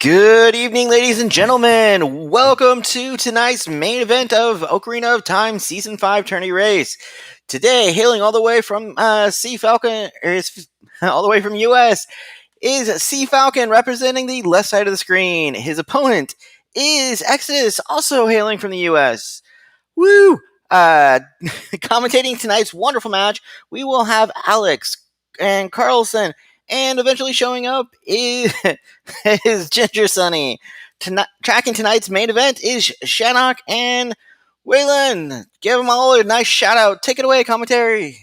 Good evening, ladies and gentlemen. Welcome to tonight's main event of Ocarina of Time Season 5 Tourney Race. Today, hailing all the way from CFalcon, all the way from US, is CFalcon representing the left side of the screen. His opponent is Exodus, also hailing from the US. Woo! Commentating tonight's wonderful match, we will have Alex and Carlson, and eventually showing up is Ginger Sunny. Tracking tonight's main event is Shannock and Waylon. Give them all a nice shout out. Take it away, commentary.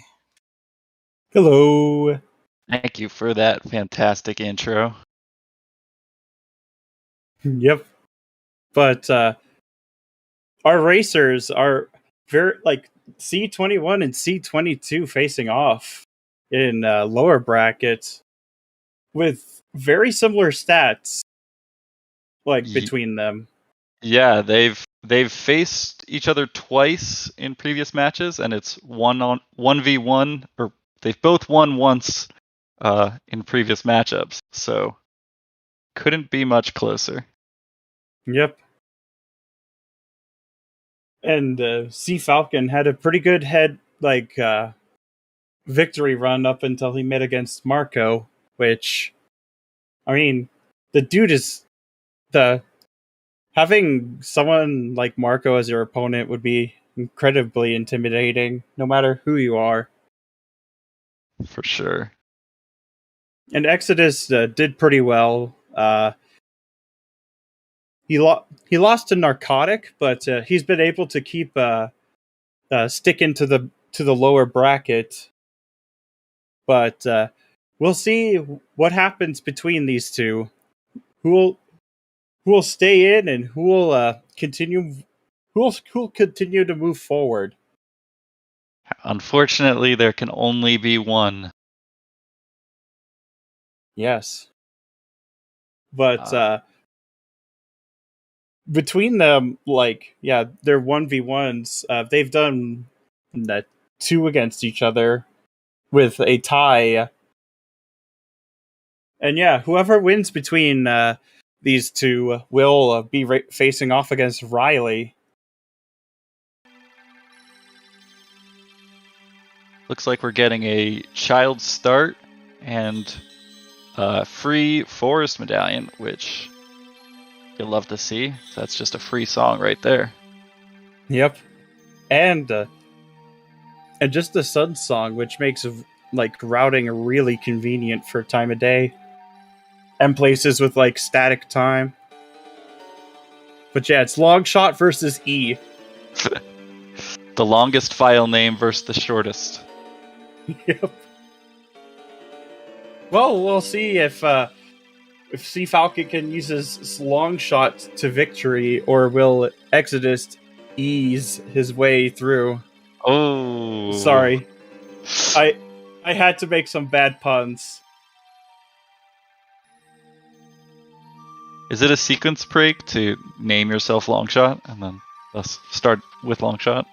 Hello. Thank you for that fantastic intro. Yep. But our racers are very C21 and C22 facing off in lower brackets with very similar stats between them. Yeah, they've faced each other twice in previous matches, and it's 1v1, or they've both won once in previous matchups, so couldn't be much closer. Yep. And CFalcon had a pretty good victory run up until he met against Marco, which, I mean, the dude is having someone like Marco as your opponent would be incredibly intimidating, no matter who you are. For sure. And Exodus did pretty well. He lost to Narcotic, but he's been able to keep sticking to the lower bracket. But we'll see what happens between these two. Who will stay in and who will continue to move forward. Unfortunately, there can only be one. Yes. But between them, they're 1v1s. They've done 2 against each other with a tie. And yeah, whoever wins between these two will be facing off against Riley. Looks like we're getting a child start and free forest medallion, which you'll love to see. That's just a free song right there. Yep. And just the sun song, which makes routing really convenient for time of day and places with static time. But yeah, it's long shot versus E. The longest file name versus the shortest. Yep. Well, we'll see if CFalcon can use his long shot to victory, or will Exodus ease his way through. Oh, sorry, I had to make some bad puns. Is it a sequence break to name yourself Longshot and then thus start with Longshot?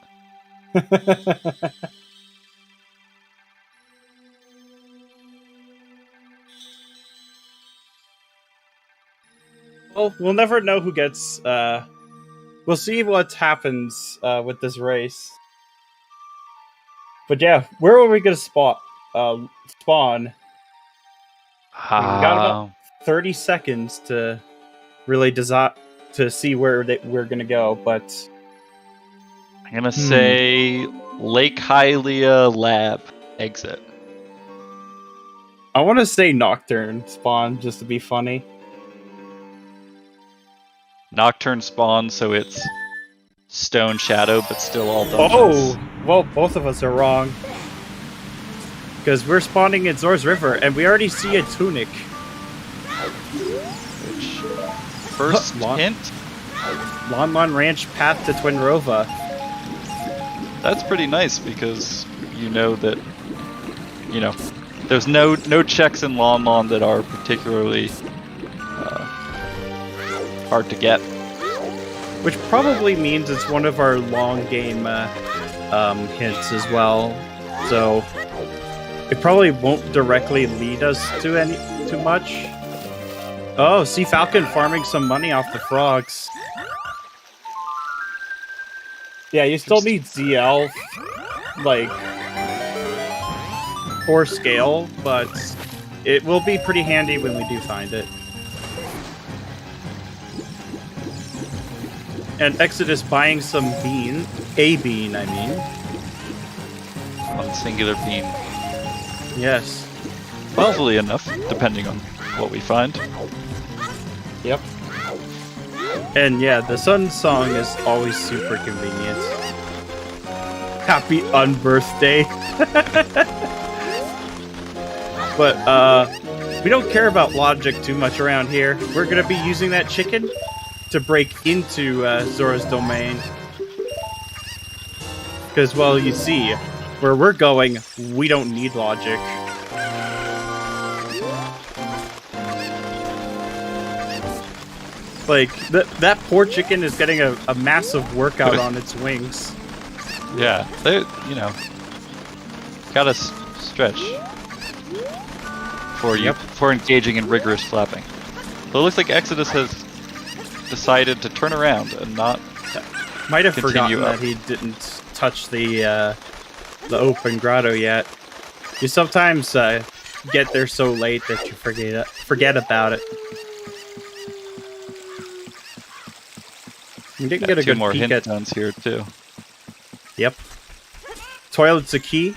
Well, we'll never know who gets. We'll see what happens with this race. But yeah, where are we gonna spawn? We got about 30 seconds to really to see where we're gonna go. But I'm gonna say Lake Hylia Lab exit. I want to say Nocturne spawn just to be funny. Nocturne spawn, so it's Stone Shadow, but still all dungeons. Oh, well, both of us are wrong. Because we're spawning at Zor's River, and we already see a Tunic. Which, first hint? Lon Lon Ranch path to Twinrova. That's pretty nice, because you know that, there's no checks in Lon Lon that are particularly hard to get. Which probably means it's one of our long game hints as well. So it probably won't directly lead us to too much. Oh, CFalcon farming some money off the frogs. Yeah, you still need ZL, like, or scale, but it will be pretty handy when we do find it. And Exodus buying some bean, a bean, I mean. One singular bean. Yes. Hopefully enough, depending on what we find. Yep. And yeah, the sun song is always super convenient. Happy unbirthday. But we don't care about logic too much around here. We're gonna be using that chicken to break into Zora's domain. Because, well, you see, where we're going, we don't need logic. Like, that poor chicken is getting a massive workout on its wings. Yeah, they, you know, gotta stretch for engaging in rigorous flapping. So it looks like Exodus has decided to turn around and not might have continue forgotten up. that he didn't touch the open grotto yet. You sometimes get there so late that you forget about it. You didn't get a two good more peek hint at. zones here too. Yep. Toilet's a key.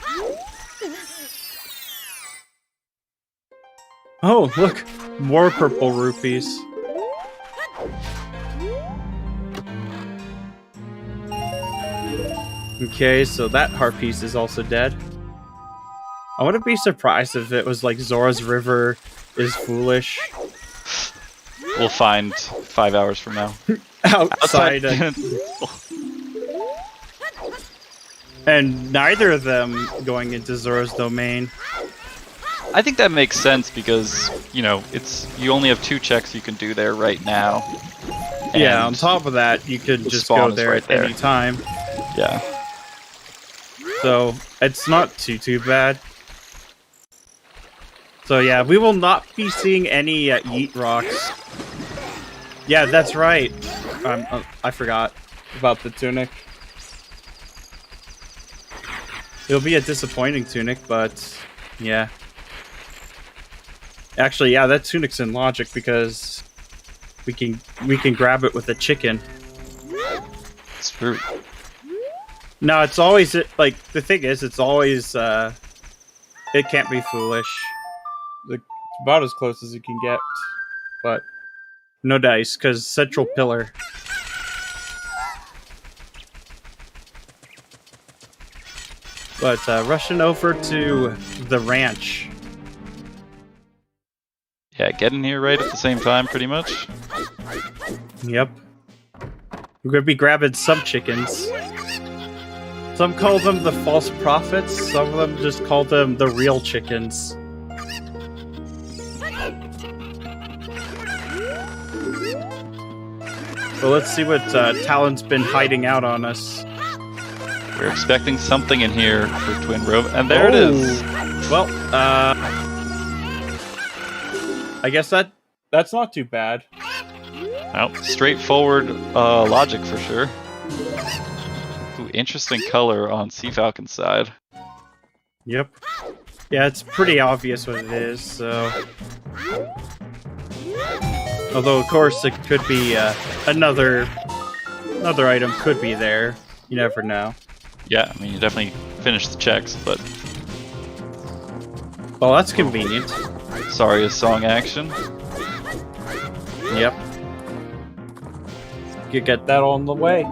Oh, look, more purple rupees. Okay, so that heart piece is also dead. I wouldn't be surprised if it was like Zora's River is foolish. We'll find 5 hours from now. Outside. And neither of them going into Zora's domain. I think that makes sense because, you know, you only have 2 checks you can do there right now. Yeah, And on top of that, you could the just spawn go is there right at there. any time. Yeah. So it's not too bad. So yeah, we will not be seeing any yeet rocks. Yeah, that's right. I forgot about the tunic. It'll be a disappointing tunic, but yeah. Actually, yeah, that tunic's in logic because we can grab it with a chicken. It's true. No, it's always like the thing is, it's always it can't be foolish. It's about as close as you can get, but no dice because central pillar. But rushing over to the ranch. Yeah, getting here right at the same time, pretty much. Yep. We're gonna be grabbing some chickens. Some call them the false prophets. Some of them just call them the real chickens. So let's see what Talon's been hiding out on us. We're expecting something in here for Twin Robe, and there it is. Well, I guess that's not too bad. Well, straightforward logic for sure. Ooh, interesting color on CFalcon's side. Yep. Yeah, it's pretty obvious what it is, so... Although, of course, it could be another item could be there. You never know. Yeah, I mean, you definitely finished the checks, but Well, that's convenient. sorry is song action. Yep. You get that on the way.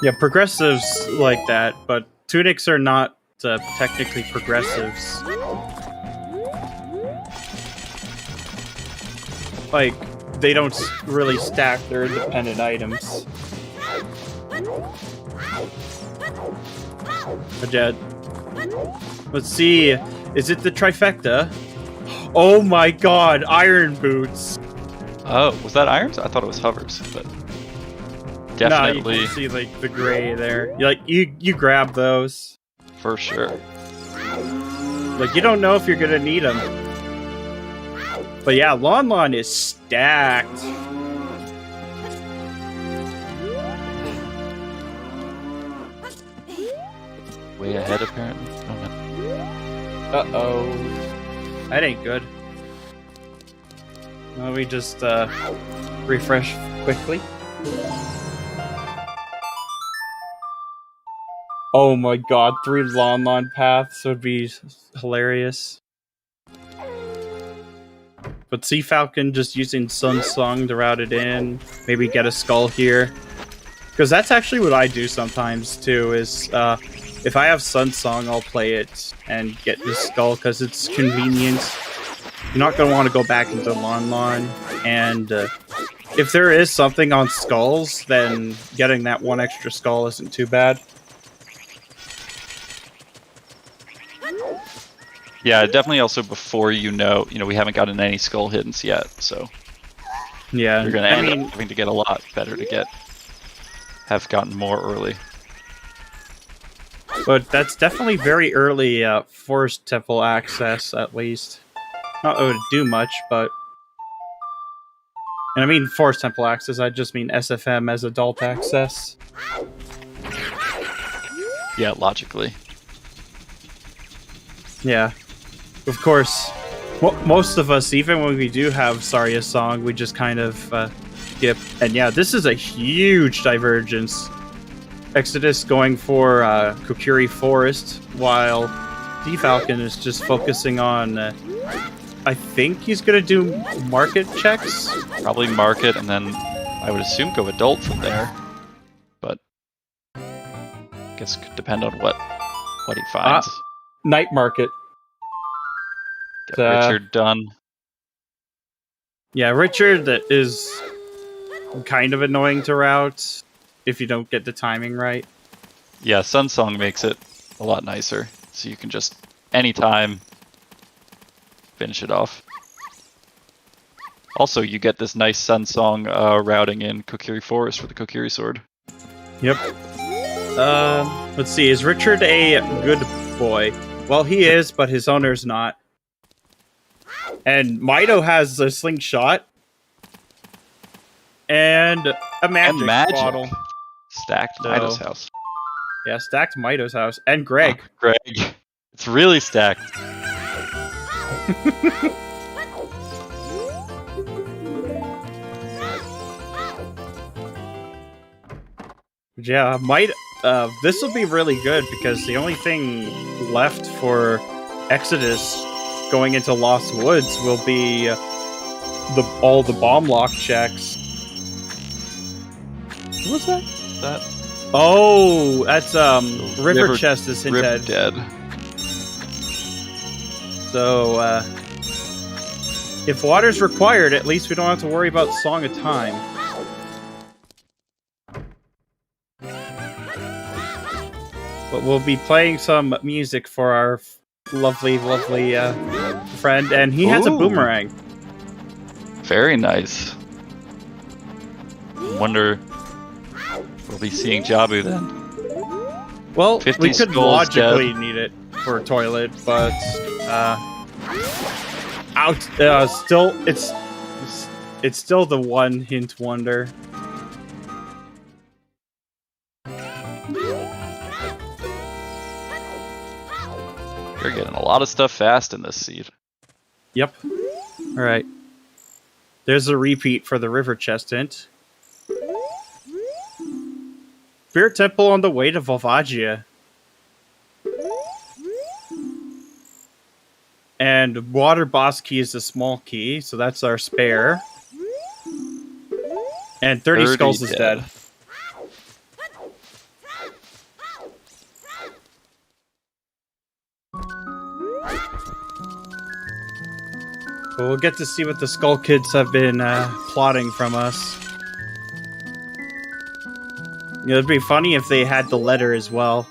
Yeah, progressives like that, but tunics are not technically progressives. Like, they don't really stack their independent items. Dead. Let's see. Is it the trifecta? Oh my god, iron boots. Oh, was that irons? I thought it was hovers, but No, definitely you can see like the gray there. You grab those. for sure. Like, you don't know if you're gonna need them. But yeah, Lon Lon is stacked. Way ahead, apparently. Oh, no. Uh-oh. That ain't good. Let me just refresh quickly. Oh my god, 3 Lon Lon paths would be hilarious. But CFalcon just using Sun Song to route it in. Maybe get a skull here. Because that's actually what I do sometimes too, is if I have Sun Song, I'll play it and get this skull because it's convenient. You're not going to want to go back into Lon Lon. And if there is something on skulls, then getting that 1 extra skull isn't too bad. Yeah, definitely also before you know, we haven't gotten any skull hiddens yet, so Yeah, you're going to end up having to get a lot better to have gotten more early. But that's definitely very early Forest Temple access, at least. Not that it would do much, but... And I mean Forest Temple access, I just mean SFM as adult access. Yeah, logically. Yeah. Of course, most of us, even when we do have Sarya's song, we just kind of skip. And yeah, this is a huge divergence. Exodus going for Kokiri Forest, while CFalcon is just focusing on... I think he's going to do market checks? Probably market, and then I would assume go adult from there. But I guess it could depend on what he finds. Night market. Get Richard done. Yeah, Richard is kind of annoying to route if you don't get the timing right. Yeah, Sun Song makes it a lot nicer, so you can just anytime finish it off. Also, you get this nice Sun Song routing in Kokiri Forest with the Kokiri Sword. Yep. Let's see, is Richard a good boy? Well, he is, but his owner's not. And Mido has a slingshot. And a magic bottle. Stacked Mido's house. Yeah, stacked Mido's house. And Greg. Oh, Greg. It's really stacked. Yeah, this will be really good because the only thing left for Exodus going into Lost Woods will be all the bomb lock checks. What was that? Oh, that's River Chest is hinted. Dead. So if water's required, at least we don't have to worry about Song of Time. But we'll be playing some music for our lovely friend, and he has a boomerang. Very nice. Wonder we'll be seeing Jabu then. Well, we could logically dead. need it for a toilet, but still it's still the one hint wonder. You're getting a lot of stuff fast in this seed. Yep. Alright. There's a repeat for the River Chest hint. Spirit Temple on the way to Volvagia. And Water Boss Key is a small key, so that's our spare. And 30 Skulls is dead. But we'll get to see what the Skull Kids have been plotting from us. It'd be funny if they had the letter as well.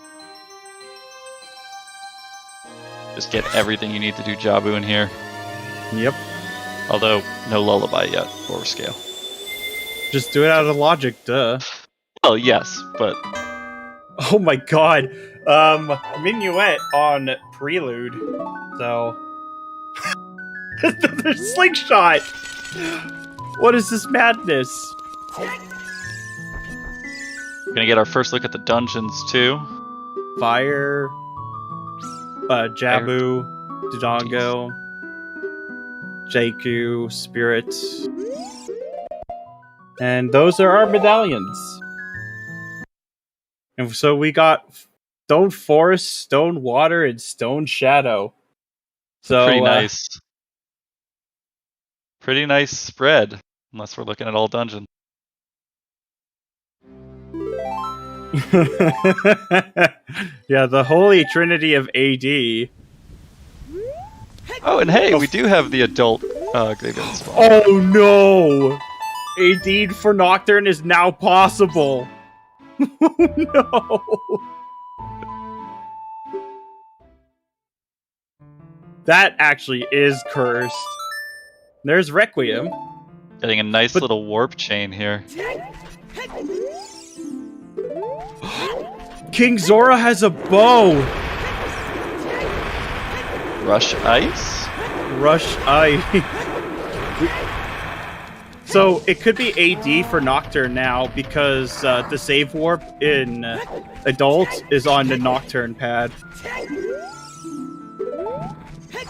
Just get everything you need to do Jabu in here. Yep. Although, no lullaby yet, or scale. Just do it out of logic, duh. Well, yes, but... Oh my god. Minuet on prelude. So another slingshot. What is this madness? We're gonna get our first look at the dungeons too. Fire, Jabu, Dodongo, Jakku, Spirit. And those are our medallions. And so we got Stone Forest, Stone Water, and Stone Shadow. So Pretty nice. Pretty nice spread, unless we're looking at all dungeons. Yeah, the holy trinity of AD. Oh, and hey, we do have the adult graveyard spawn. Oh no! AD for Nocturne is now possible. No. That actually is cursed. There's Requiem. Getting a nice little warp chain here. King Zora has a bow. Rush Ice? Rush Ice. So it could be AD for Nocturne now because the save warp in Adult is on the Nocturne pad.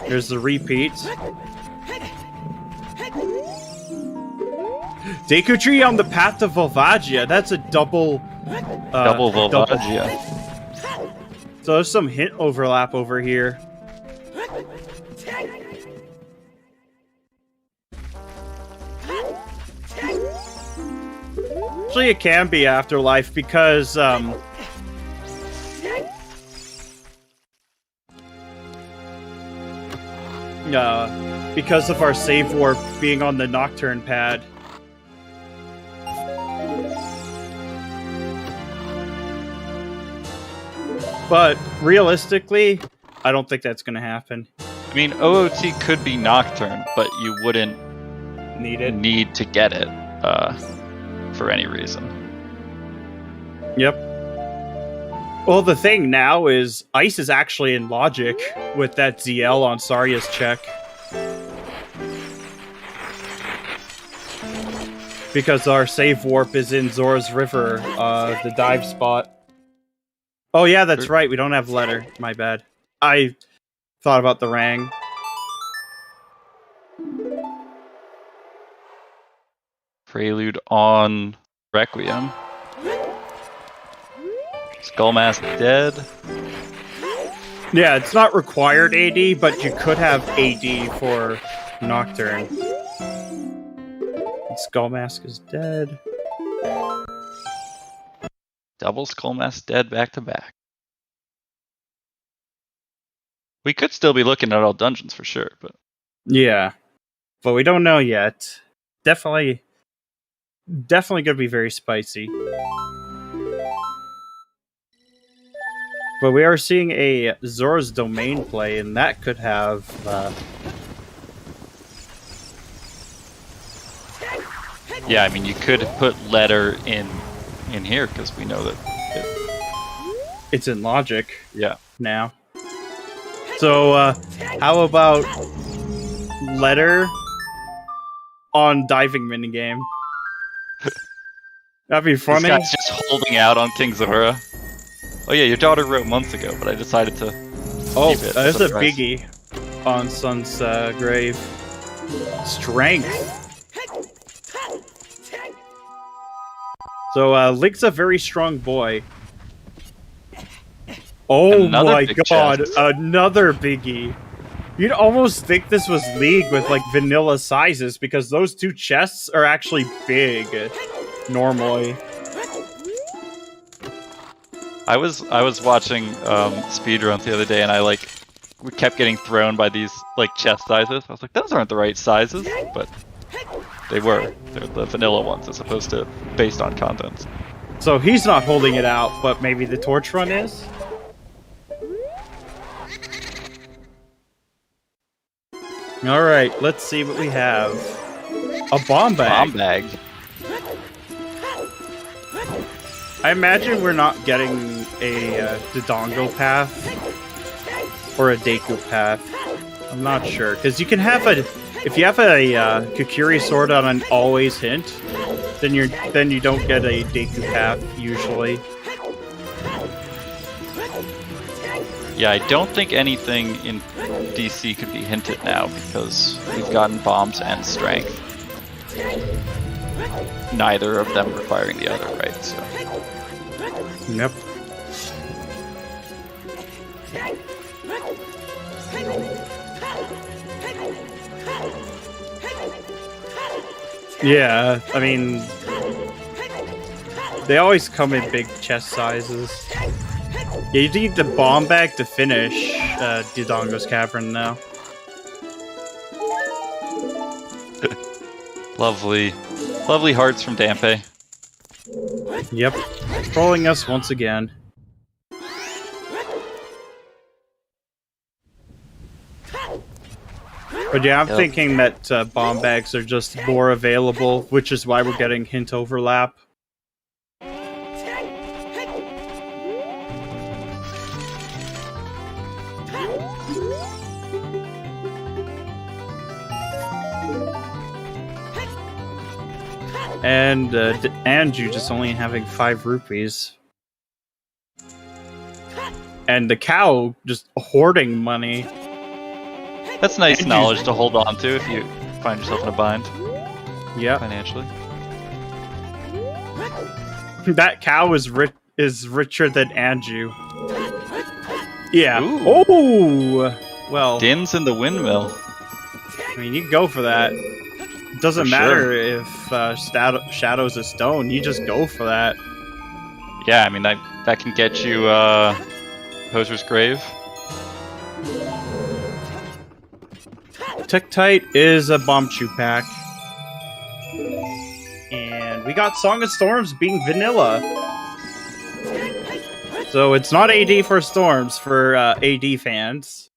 There's the repeat. Deku Tree on the path to Volvagia. That's a double Volvagia. So there's some hint overlap over here. Actually, it can be Afterlife because because of our save warp being on the Nocturne pad. But realistically, I don't think that's going to happen. I mean, OOT could be Nocturne, but you wouldn't need to get it for any reason. Yep. Well, the thing now is Ice is actually in Logic with that ZL on Sarya's check. Because our save warp is in Zora's River, the dive spot. Oh yeah, that's right, we don't have letter. My bad. I thought about the Rang. Prelude on Requiem. Skullmask dead. Yeah, it's not required AD, but you could have AD for Nocturne. Skullmask is dead. Double Skullmask dead back to back. We could still be looking at all dungeons for sure, but yeah, but we don't know yet. Definitely gonna be very spicy. But we are seeing a Zora's Domain play, and that could have yeah, I mean, you could put letter in here because we know that it's in Logic. Yeah. Now. So, how about letter on diving minigame? That'd be funny. This guy's just holding out on King Zora. Oh yeah, your daughter wrote months ago, but I decided to keep it. There's a biggie on Sun's grave. Strength. So, Link's a very strong boy. Oh my god, chest. Another biggie. You'd almost think this was League with, like, vanilla sizes, because those two chests are actually big, normally. I was watching speedruns the other day, and we kept getting thrown by these, like, chest sizes. I was like, those aren't the right sizes, but they were. They're the vanilla ones, as opposed to based on contents. So he's not holding it out, but maybe the torch run is? Alright, let's see what we have. A bomb bag. Bomb bag. I imagine we're not getting a Dodongo path. or a Deku path. I'm not sure, because you can have a... If you have a Kukuri sword on an always hint, then you don't get a Deku path, usually. Yeah, I don't think anything in DC could be hinted now, because we've gotten bombs and strength. Neither of them requiring the other, right? So. Yep. Yeah, I mean, they always come in big chest sizes. Yeah, you need the bomb bag to finish Dodongo's Cavern now. Lovely. Lovely hearts from Dampe. Yep. Trolling us once again. But yeah, I'm thinking that bomb bags are just more available, which is why we're getting hint overlap. And Anju just only having 5 rupees. And the cow just hoarding money. That's nice knowledge to hold on to if you find yourself in a bind. Yeah. Financially. That cow is richer than Anju. Yeah. Ooh. Oh! Well. Din's in the windmill. I mean, you go for that. It doesn't matter if Shadow's a stone. You just go for that. Yeah, I mean, that can get you Hoser's Grave. Tektite is a Bomb Chew pack. And we got Song of Storms being vanilla. So it's not AD for Storms for AD fans.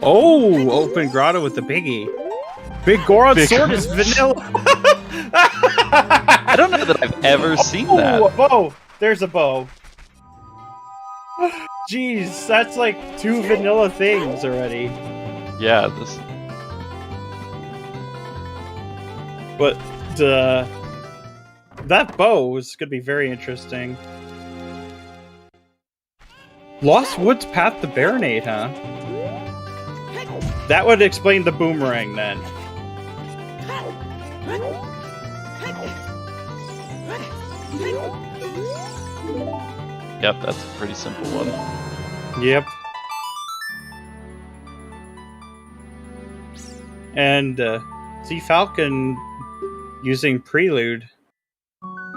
Oh, open grotto with the biggie. Big Goron sword is vanilla. I don't know that I've ever seen that. Oh, a bow. There's a bow. Jeez, that's like 2 vanilla things already. Yeah, this. But that bow is going to be very interesting. Lost Woods Path to Baronade, huh? That would explain the boomerang then. Yep, that's a pretty simple one. Yep. And CFalcon using Prelude.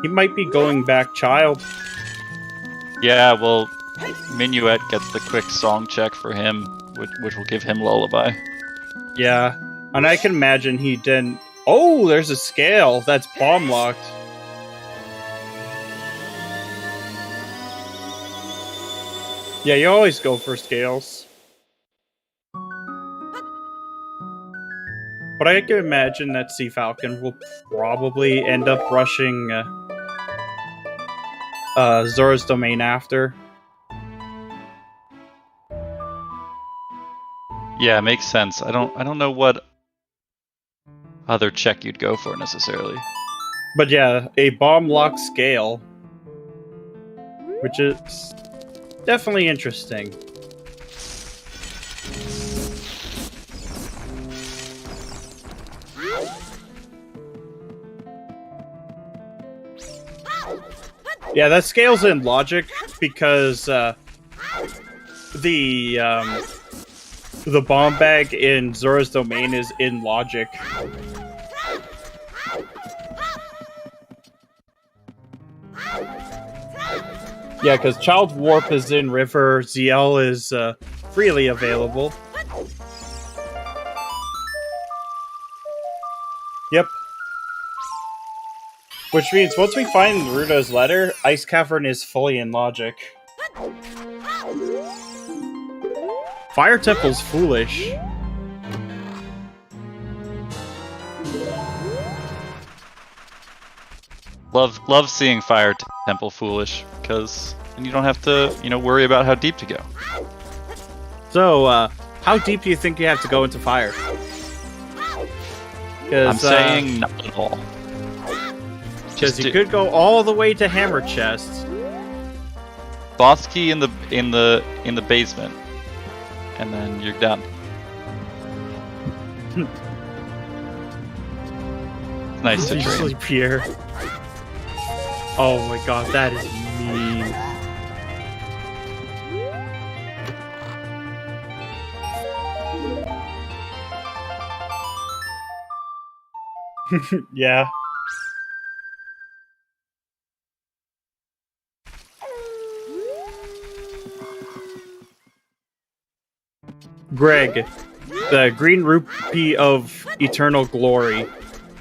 He might be going back child. Yeah, well, Minuet gets the quick song check for him, which will give him Lullaby. Yeah, and I can imagine he didn't... Oh, there's a scale that's bomb locked. Yeah, you always go for scales. But I can imagine that CFalcon will probably end up rushing Zora's Domain after. Yeah, makes sense. I don't know what other check you'd go for necessarily. But yeah, a bomb lock scale, which is definitely interesting. Yeah, that scale's in logic because the bomb bag in Zora's Domain is in logic. Yeah, because Child Warp is in River, ZL is freely available. Yep. Which means once we find Naruto's letter, Ice Cavern is fully in logic. Fire Temple's foolish. love seeing Fire Temple foolish, because you don't have to, worry about how deep to go. So, how deep do you think you have to go into fire? I'm saying not at all. Because you could go all the way to Hammer Chest. Boss key in the basement, and then you're done. Nice to You train. sleep here. Oh my god, that is mean. Yeah. Greg, the green rupee of eternal glory.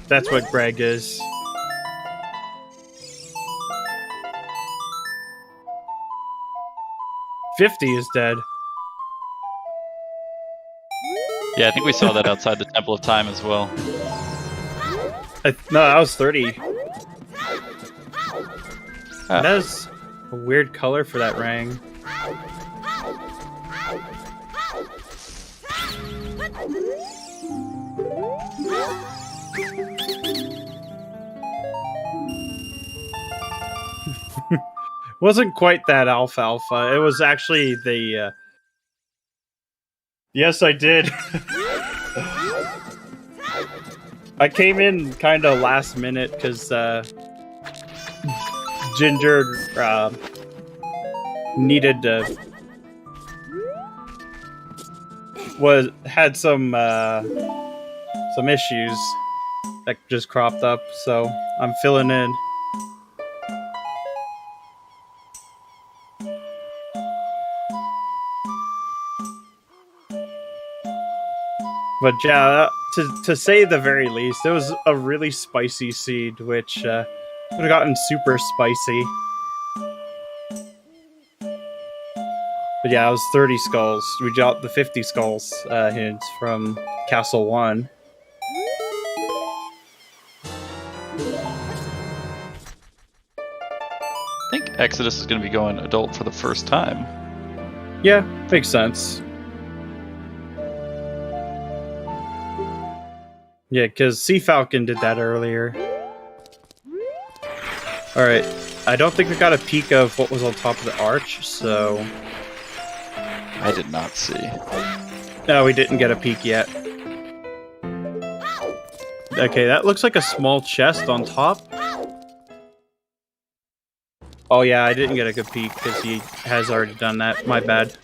That's what Greg is. $50 is dead. Yeah, I think we saw that outside the Temple of Time as well. No, that was 30. Ah. That is a weird color for that ring. Wasn't quite that alfalfa. It was actually the. Yes, I did. I came in kind of last minute because Ginger needed had some issues that just cropped up, so I'm filling in. But yeah, to say the very least, it was a really spicy seed, which would have gotten super spicy. But yeah, it was 30 skulls. We got the 50 skulls hints from Castle 1. I think Exodus is going to be going adult for the first time. Yeah, makes sense. Yeah, because CFalcon did that earlier. Alright, I don't think we got a peek of what was on top of the arch, so... I did not see. No, we didn't get a peek yet. Okay, that looks like a small chest on top. Oh yeah, I didn't get a good peek because he has already done that. My bad.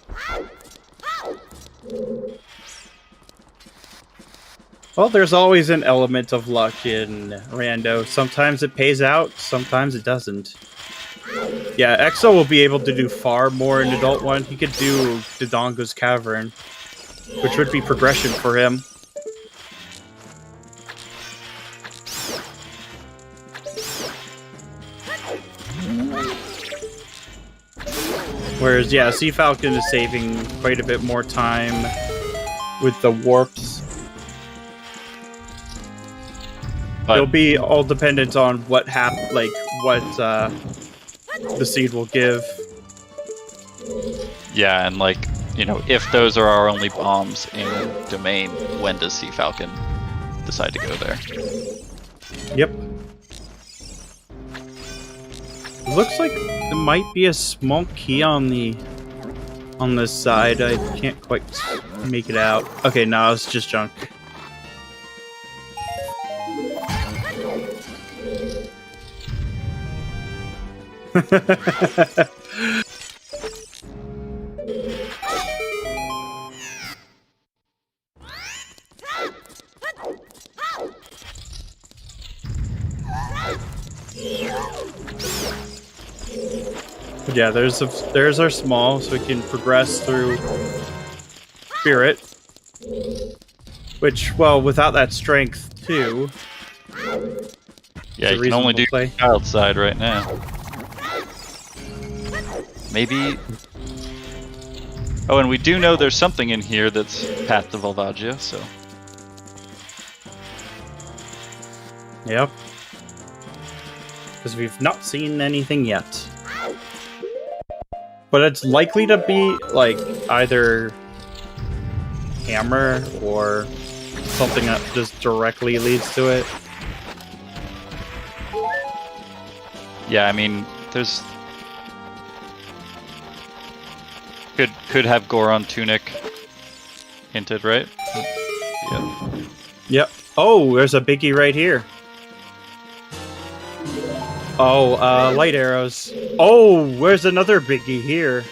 Well, there's always an element of luck in Rando. Sometimes it pays out, sometimes it doesn't. Yeah, Exo will be able to do far more in Adult 1. He could do Dodongo's Cavern, which would be progression for him. Whereas, yeah, CFalcon is saving quite a bit more time with the warps. It'll be all dependent on what the seed will give. Yeah, and if those are our only bombs in Domain, when does CFalcon decide to go there? Yep. Looks like there might be a small key on this side. I can't quite make it out. Okay, no, it's just junk. But yeah, there's our small, so we can progress through Spirit. Which, well, without that strength too. Yeah, you can only do child side right now. Maybe. Oh, and we do know there's something in here that's Path to Volvagia, so. Yep. because we've not seen anything yet. But it's likely to be like either hammer or something that just directly leads to it. Yeah, I mean, there's could have Goron Tunic hinted, right? Yeah. Yep. Oh, there's a biggie right here. Oh, light arrows. Oh, where's another biggie here?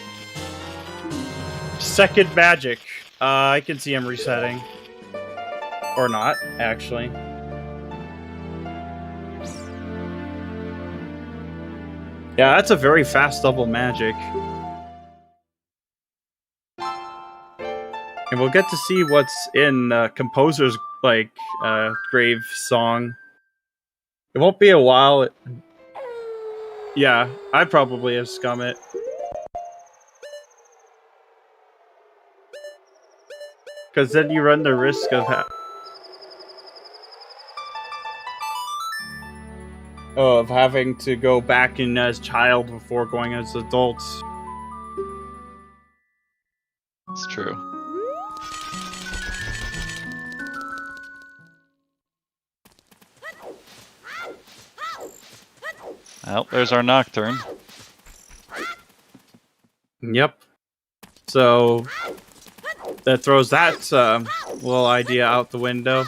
Second magic. I can see him resetting. Or not, actually. Yeah, that's a very fast double magic. And we'll get to see what's in Composer's, grave song. It won't be a while. Yeah, I probably have scum it. Because then you run the risk of having to go back in as child before going as adults. It's true. Well, there's our Nocturne. Yep. So that throws that little idea out the window.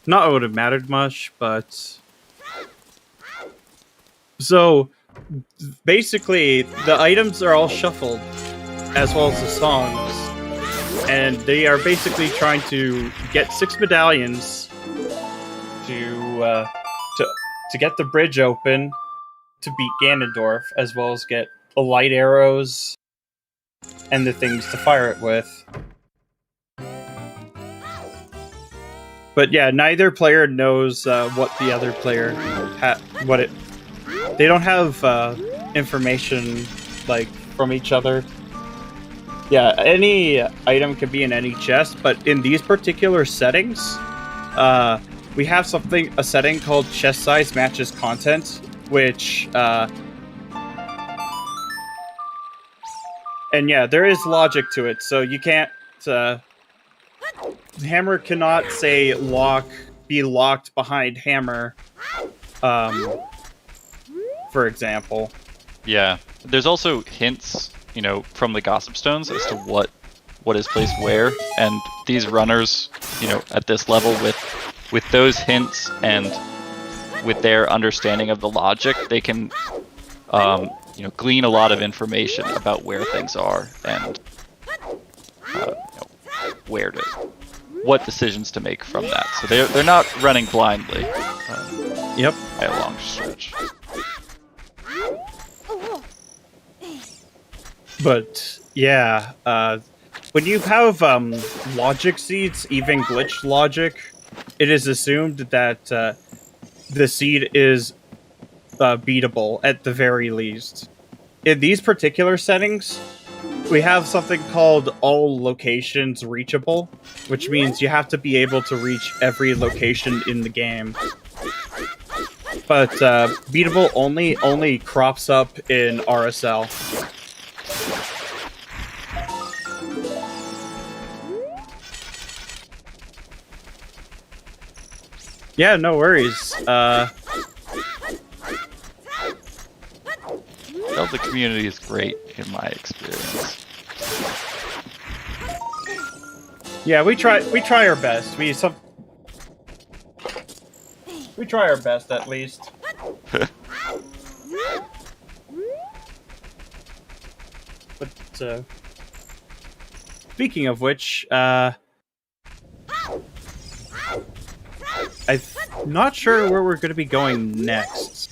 Not it would have mattered much, but so basically the items are all shuffled as well as the songs, and they are basically trying to get 6 medallions to get the bridge open to beat Ganondorf, as well as get the light arrows and the things to fire it with. But yeah, neither player knows what the other player they don't have information like from each other. Yeah, any item can be in any chest, but in these particular settings, we have a setting called chest size matches content, which, and yeah, there is logic to it. So you can't, hammer cannot say be locked behind hammer, for example. Yeah, there's also hints, from the Gossip Stones as to what is placed where, and these runners, at this level with those hints and with their understanding of the logic, they can, glean a lot of information about where things are and what decisions to make from that. So they're not running blindly. Yep. By a long stretch. But yeah, when you have logic seeds, even glitched logic, it is assumed that the seed is beatable at the very least. In these particular settings, we have something called all locations reachable, which means you have to be able to reach every location in the game. But beatable only crops up in RSL. Yeah, no worries. Zelda community is great in my experience. Yeah, we try our best. We try our best at least. But speaking of which, I'm not sure where we're going to be going next.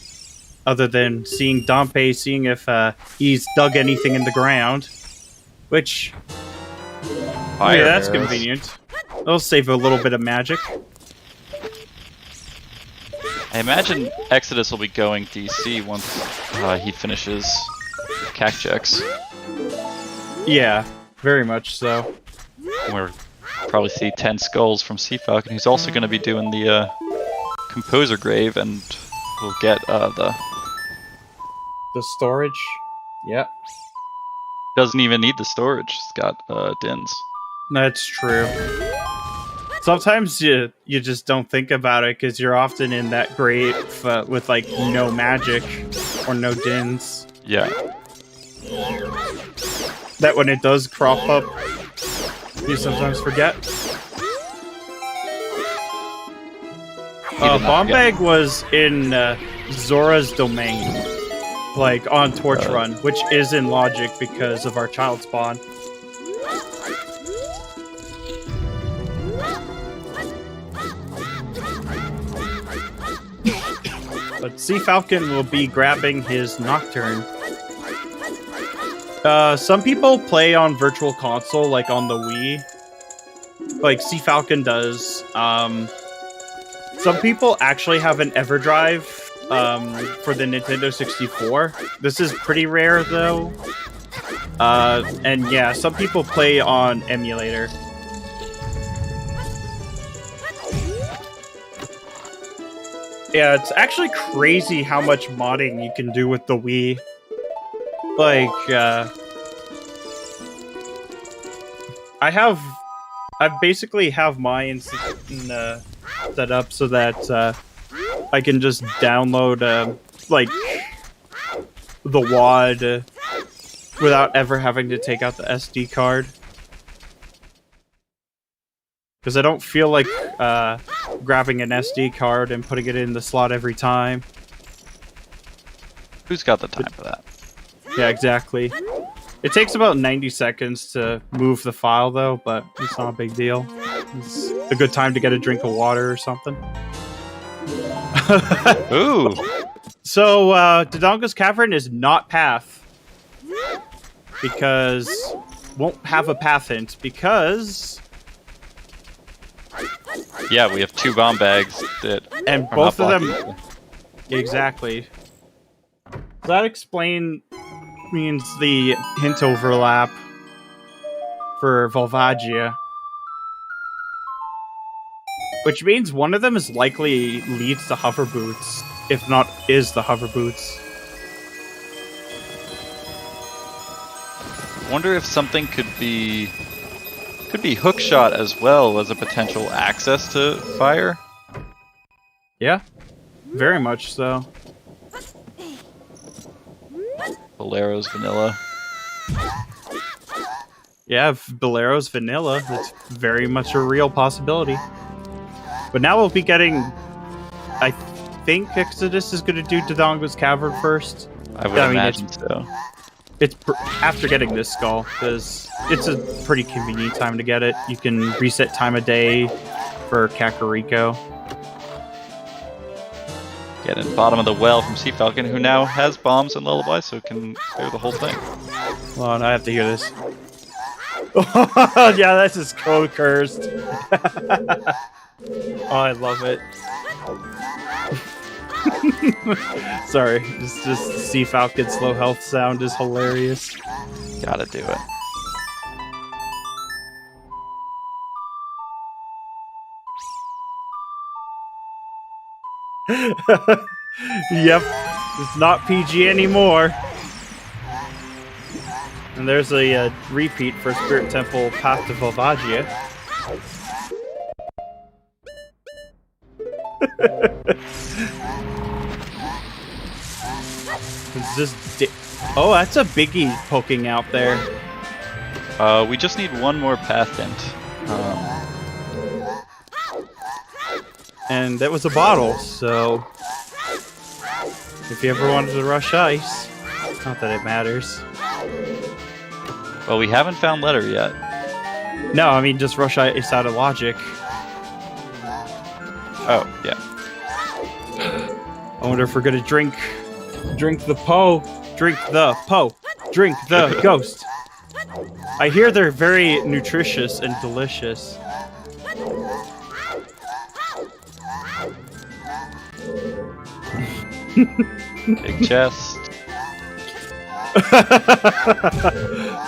Other than seeing Dompe, seeing if he's dug anything in the ground. Which, yeah, that's convenient. It'll save a little bit of magic. I imagine Exodus will be going DC once he finishes Cactucks. Yeah, very much so. We'll probably see 10 skulls from CFalcon, who's also going to be doing the Composer Grave, and we'll get the storage. Yep, doesn't even need the storage. It's got Dins. that's true. Sometimes you just don't think about it because you're often in that grave with like no magic or no Dins. Yeah. That when it does crop up, you sometimes forget. Bombag was in Zora's domain, like on Torch Run, which is in Logic because of our child spawn. But CFalcon will be grabbing his Nocturne. Some people play on Virtual Console, like on the Wii. Like CFalcon does. Some people actually have an EverDrive for the Nintendo 64. This is pretty rare, though. And yeah, some people play on emulator. Yeah, it's actually crazy how much modding you can do with the Wii. Like, I basically have mine set up so that I can just download like the WAD without ever having to take out the SD card. Because I don't feel like grabbing an SD card and putting it in the slot every time. Who's got the time for that? Yeah, exactly. It takes about 90 seconds to move the file, though, but it's not a big deal. It's a good time to get a drink of water or something. Ooh! So, Dodongo's Cavern is not path. Because... won't have a path hint, because... Yeah, we have 2 bomb bags that and are both not of them... blocking. Exactly. Does that explain... means the hint overlap for Volvagia. Which means one of them is likely leads to hover boots, if not is the hover boots. Wonder if something could be hookshot as well as a potential access to fire. Yeah, very much so. Bolero's vanilla. Yeah, if Bolero's vanilla, it's very much a real possibility. But now we'll be getting... I think Exodus is going to do Dodongo's Cavern first. I would imagine so. It's after getting this skull, because it's a pretty convenient time to get it. You can reset time of day for Kakariko. Get in the bottom of the well from CFalcon, who now has bombs and lullaby, so can clear the whole thing. Hold on, I have to hear this. Yeah, that's just code cursed. Oh, I love it. Sorry, just CFalcon's slow health sound is hilarious. Gotta do it. Yep, it's not PG anymore. And there's a repeat for Spirit Temple Path to Volvagia. It's just oh, that's a biggie poking out there. We just need one more path hint. And that was a bottle, so if you ever wanted to rush ice, not that it matters. Well, we haven't found letter yet. No, I mean just rush ice out of Logic. Oh, yeah. I wonder if we're gonna drink the Po, drink the Po, drink the Ghost. I hear they're very nutritious and delicious. Big chest.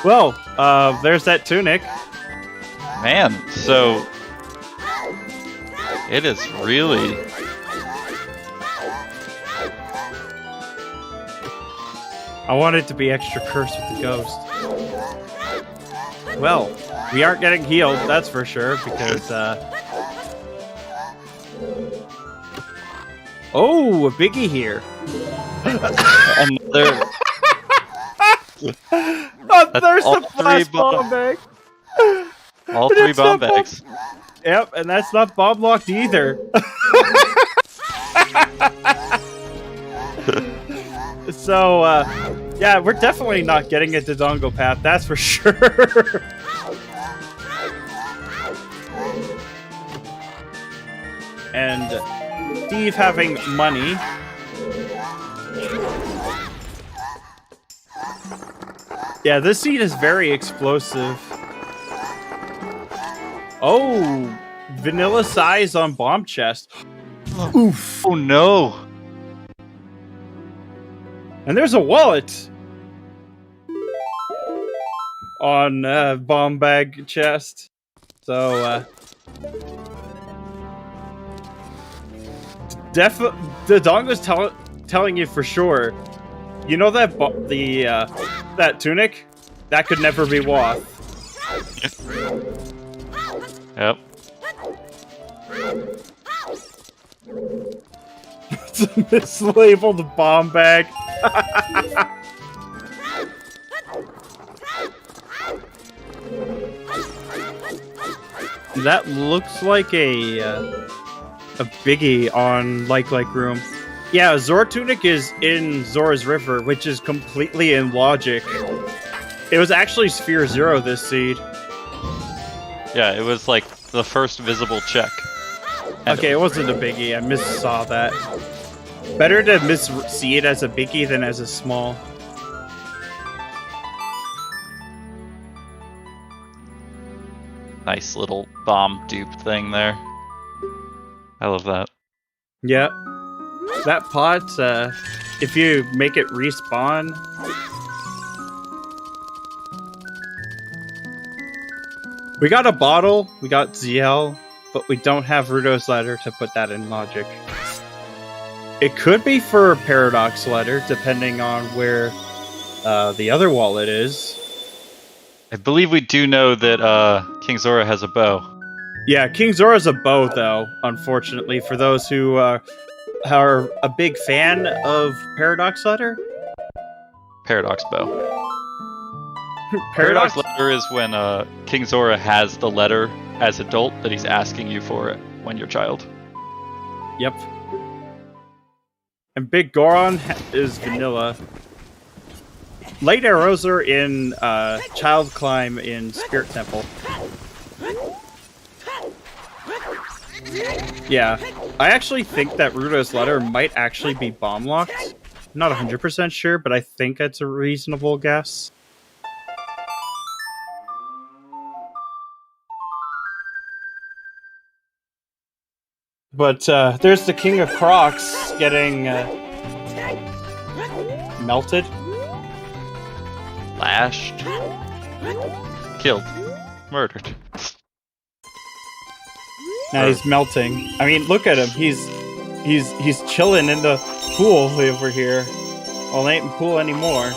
Well, there's that tunic. Man, so it is really I wanted to be extra cursed with the ghost. Well, we aren't getting healed, that's for sure, because, oh, a biggie here. Another. Oh, there's all the three last bomb- bomb bag. All But 3 it's bomb not bomb- bags. Yep, and that's not bomb locked either. So, yeah, we're definitely not getting a Dodongo path, that's for sure. And Steve having money. Yeah, this scene is very explosive. Oh, vanilla size on bomb chest. Oof. Oh no! And there's a wallet on bomb bag chest. So, Dodongo's telling you for sure. You know that that tunic? That could never be Wath. Yep. It's a mislabeled bomb bag. That looks like a biggie on Like Room. Yeah, Zora Tunic is in Zora's River, which is completely in logic. It was actually Sphere Zero this seed. Yeah, it was like the first visible check. And Okay, it wasn't a biggie. I missaw that. Better to see it as a biggie than as a small. Nice little bomb dupe thing there. I love that. Yeah. That pot, if you make it respawn... We got a bottle, we got ZL, but we don't have Rudo's letter to put that in logic. It could be for Paradox letter, depending on where the other wallet is. I believe we do know that King Zora has a bow. Yeah, King Zora's a bow, though, unfortunately, for those who are a big fan of Paradox letter. Paradox bow. Paradox letter is when King Zora has the letter as adult that he's asking you for it when you're child. Yep. And Big Goron is vanilla. Light arrows are in Child Climb in Spirit Temple. Yeah. I actually think that Rudo's letter might actually be bomb locked. Not 100% sure, but I think that's a reasonable guess. But there's the King of Crocs getting melted. Lashed. Killed. Murdered. Now he's melting. I mean, look at him. He's chilling in the pool over here. Well, it ain't in pool anymore.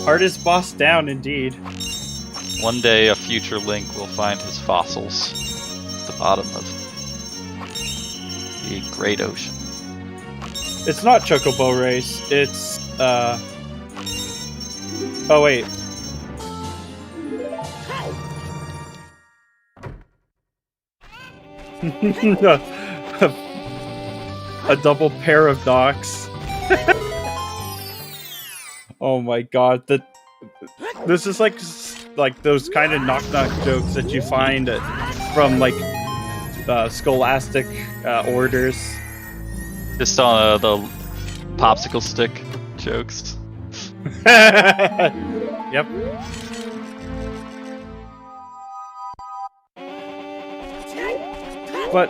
Hardest boss down, indeed. One day, a future Link will find his fossils at the bottom of the Great Ocean. It's not Chocobo Race. It's oh wait. A double pair of docks. Oh my god, this is like those kind of knock-knock jokes that you find from like scholastic orders. Just on the popsicle stick jokes. Yep. But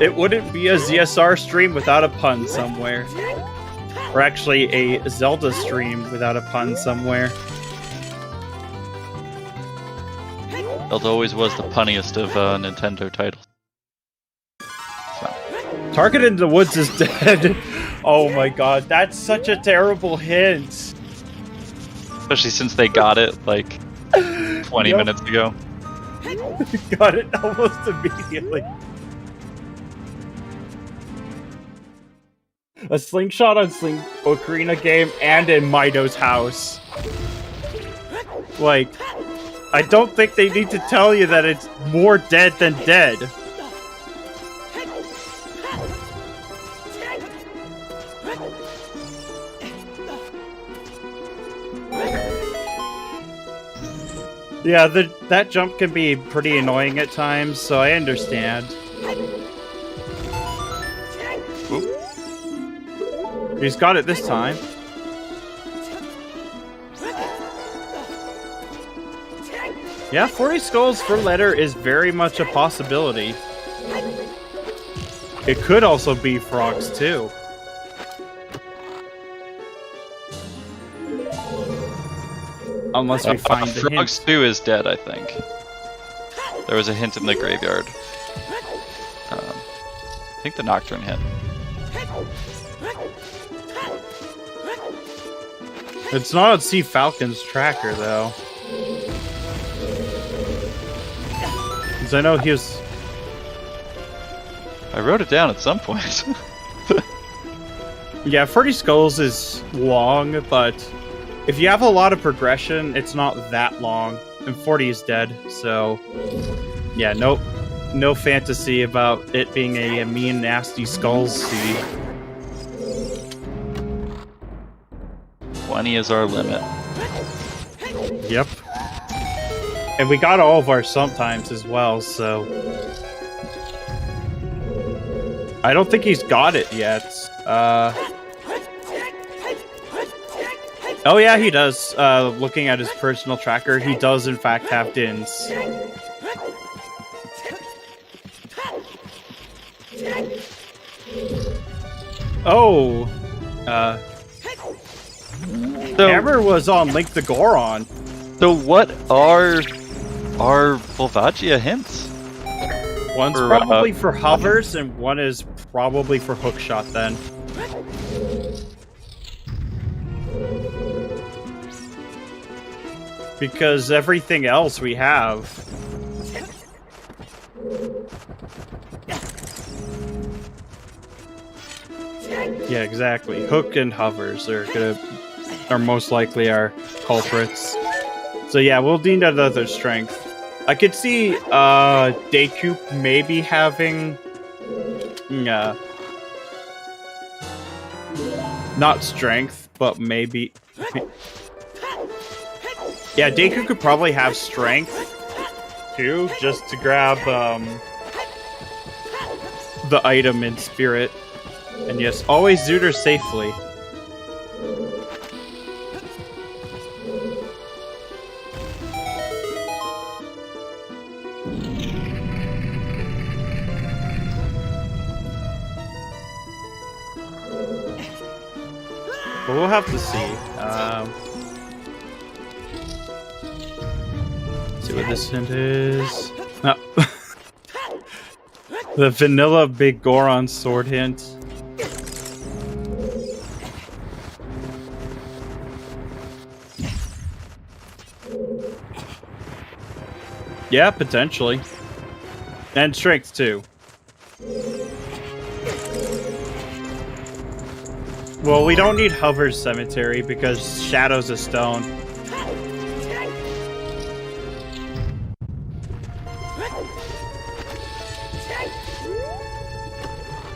it wouldn't be a ZSR stream without a pun somewhere. Or actually a Zelda stream without a pun somewhere. Zelda always was the punniest of Nintendo titles. Target in the Woods is dead. Oh my god, that's such a terrible hint. Especially since they got it like 20 Yep. minutes ago. Got it almost immediately. A slingshot on Sling Ocarina game and in Mido's house. Like, I don't think they need to tell you that it's more dead than dead. Yeah, that jump can be pretty annoying at times, so I understand. Oop. He's got it this time. Yeah, 40 skulls for letter is very much a possibility. It could also be frogs too. Unless we find the Frogs hint. 2 is dead, I think. There was a hint in the graveyard. I think the Nocturne hint. It's not on CFalcon's tracker though. Because I know he was... I wrote it down at some point. Yeah, 40 skulls is long, but if you have a lot of progression, it's not that long. And 40 is dead, so... Yeah, no fantasy about it being a mean, nasty skulls seed. 20 is our limit. Yep. And we got all of our sometimes as well, so... I don't think he's got it yet. Oh yeah, he does. Looking at his personal tracker, he does in fact have dins. Oh! So, Hammer was on Link the Goron. so what are our Volvagia hints? One's For, probably for hovers, and one is probably for hookshot then. Because everything else we have... Yeah, exactly. Hook and hovers are most likely our culprits. So yeah, we'll need another strength. I could see Deku maybe having not strength, but maybe yeah, Deku could probably have strength too, just to grab the item in spirit. And yes, always Zooter safely. But we'll have to see. See what this hint is. No. The vanilla Big Goron sword hint. Yeah, potentially. And strength too. Well, we don't need Hover's Cemetery because Shadow's a stone.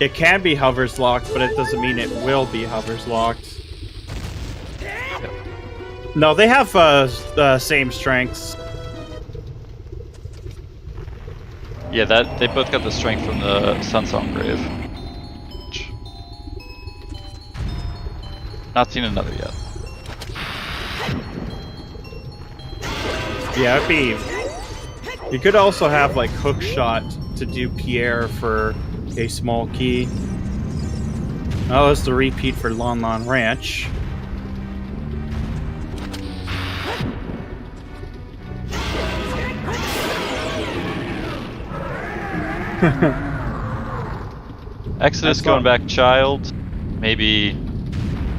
It can be Hover's locked, but it doesn't mean it will be Hover's locked. No, they have same strengths. Yeah, that they both got the strength from the Sunsong Grave. Not seen another yet. Yeah, it'd be... You could also have, like, Hookshot to do Pierre for a small key. Oh, that's the repeat for Lon Lon Ranch. Exodus That's going fun. back child. Maybe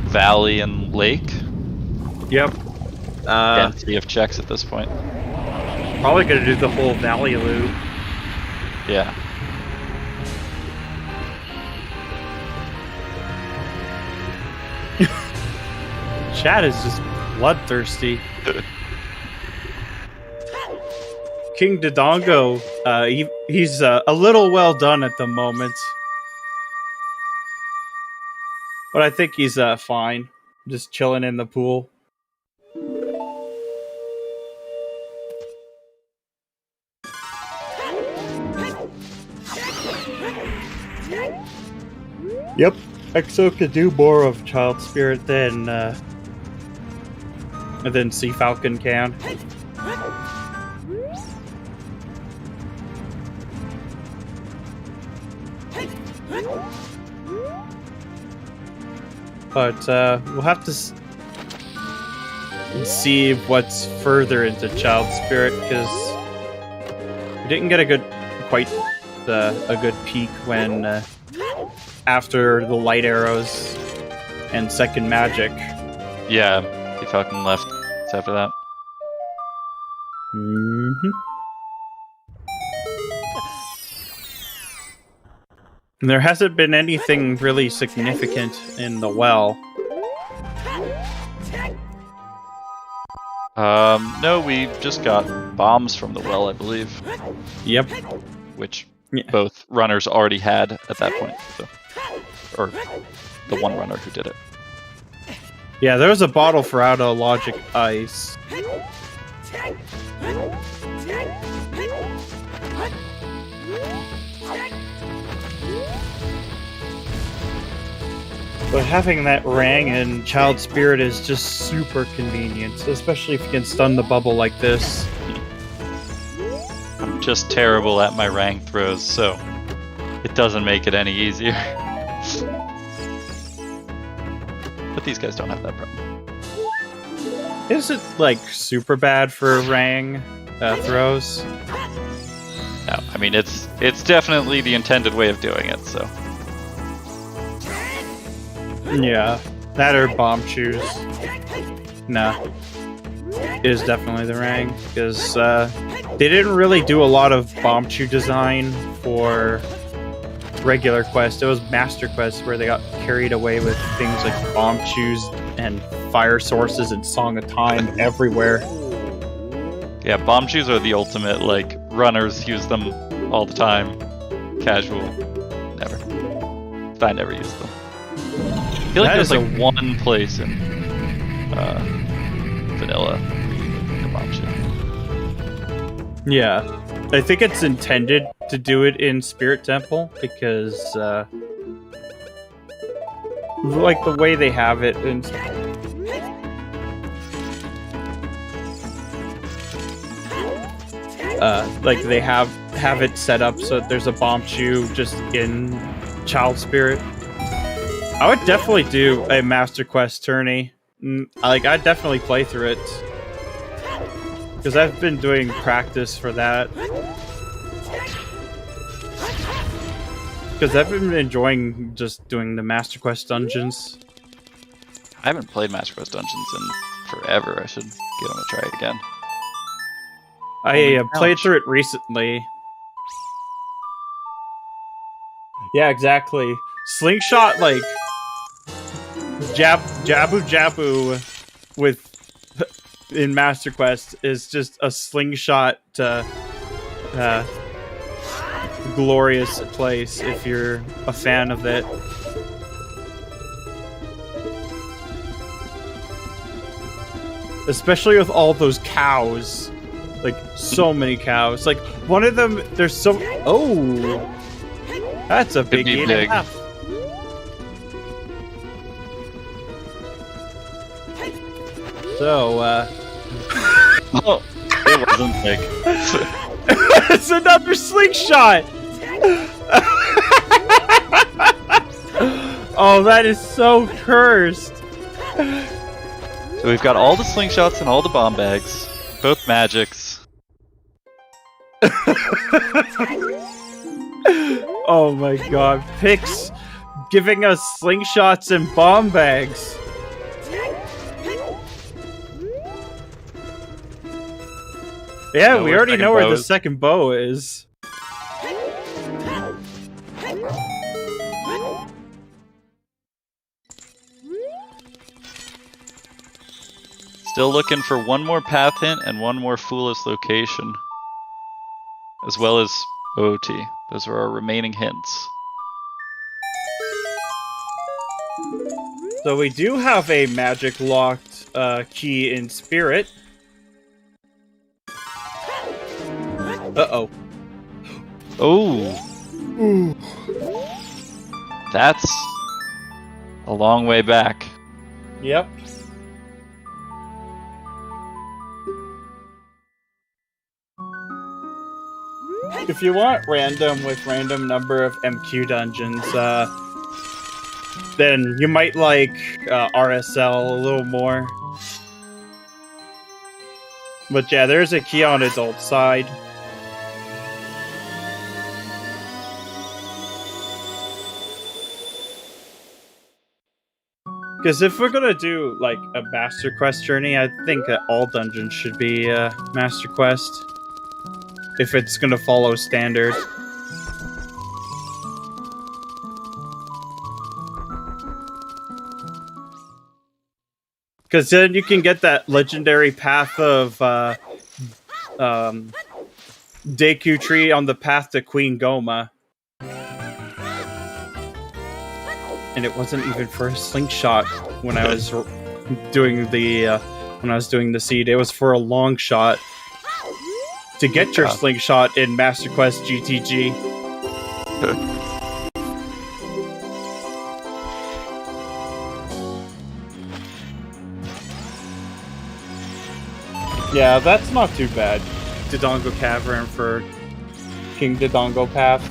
Valley and Lake. Yep. density of checks at this point. Probably gonna do the whole valley loop. Yeah. Chad is just bloodthirsty. King Dodongo, he's a little well done at the moment. But I think he's fine. Just chilling in the pool. Yep, Exo could do more of Child Spirit than CFalcon can. But we'll have to see what's further into Child Spirit, because we didn't get a good peek when after the light arrows and second magic. Yeah, he fucking left after that. Mm-hmm. And there hasn't been anything really significant in the well. No, we just got bombs from the well, I believe. Yep. Which Yeah. both runners already had at that point. So. Or the one runner who did it. Yeah, there was a bottle for out of logic ice. But having that Rang and Child Spirit is just super convenient, especially if you can stun the bubble like this. I'm just terrible at my Rang throws, so it doesn't make it any easier. But these guys don't have that problem. Is it like super bad for Rang throws? No, I mean it's definitely the intended way of doing it, so. Yeah, that or bomb shoes. Nah, it is definitely the Rang, because they didn't really do a lot of bomb shoe design for regular quest. It was Master Quest where they got carried away with things like bomb shoes and fire sources and Song of Time everywhere. Yeah, bomb shoes are the ultimate, like, runners use them all the time. Casual, never. I never use them. I feel like there's like one place in vanilla the bomb shoe. Yeah, I think it's intended to do it in Spirit Temple because like the way they have it in like they have it set up so that there's a bomb shoe just in Child Spirit. I would definitely do a Master Quest tourney. Like, I'd definitely play through it. Because I've been doing practice for that. Because I've been enjoying just doing the Master Quest dungeons. I haven't played Master Quest Dungeons in forever. I should give them a try again. I played through it recently. Yeah, exactly. Slingshot, like... Jabu with in Master Quest is just a slingshot glorious place if you're a fan of it. Especially with all those cows. Like, so many cows. Like, one of them, there's so... Oh! That's a big 8.5. So, Oh, it wasn't big. it's another slingshot! Oh, that is so cursed. So we've got all the slingshots and all the bomb bags. Both magics. Oh my god. Pix giving us slingshots and bomb bags. Yeah, Know we where already second know where bow the is? second bow is. Still looking for one more path hint and one more foolish location. As well as OT. Those are our remaining hints. So we do have a magic locked key in Spirit. Uh-oh. Oh, Ooh. that's a long way back. Yep. If you want random with random number of MQ dungeons, then you might like RSL a little more. But yeah, there's a key on adult side. Because if we're gonna do like a Master Quest journey, I think that all dungeons should be Master Quest. If it's gonna follow standard. Because then you can get that legendary path of Deku Tree on the path to Queen Goma. And it wasn't even for a slingshot when I was doing the seed. It was for a long shot to get your slingshot in Master Quest GTG. Yeah, that's not too bad. Dodongo Cavern for King Dodongo Path.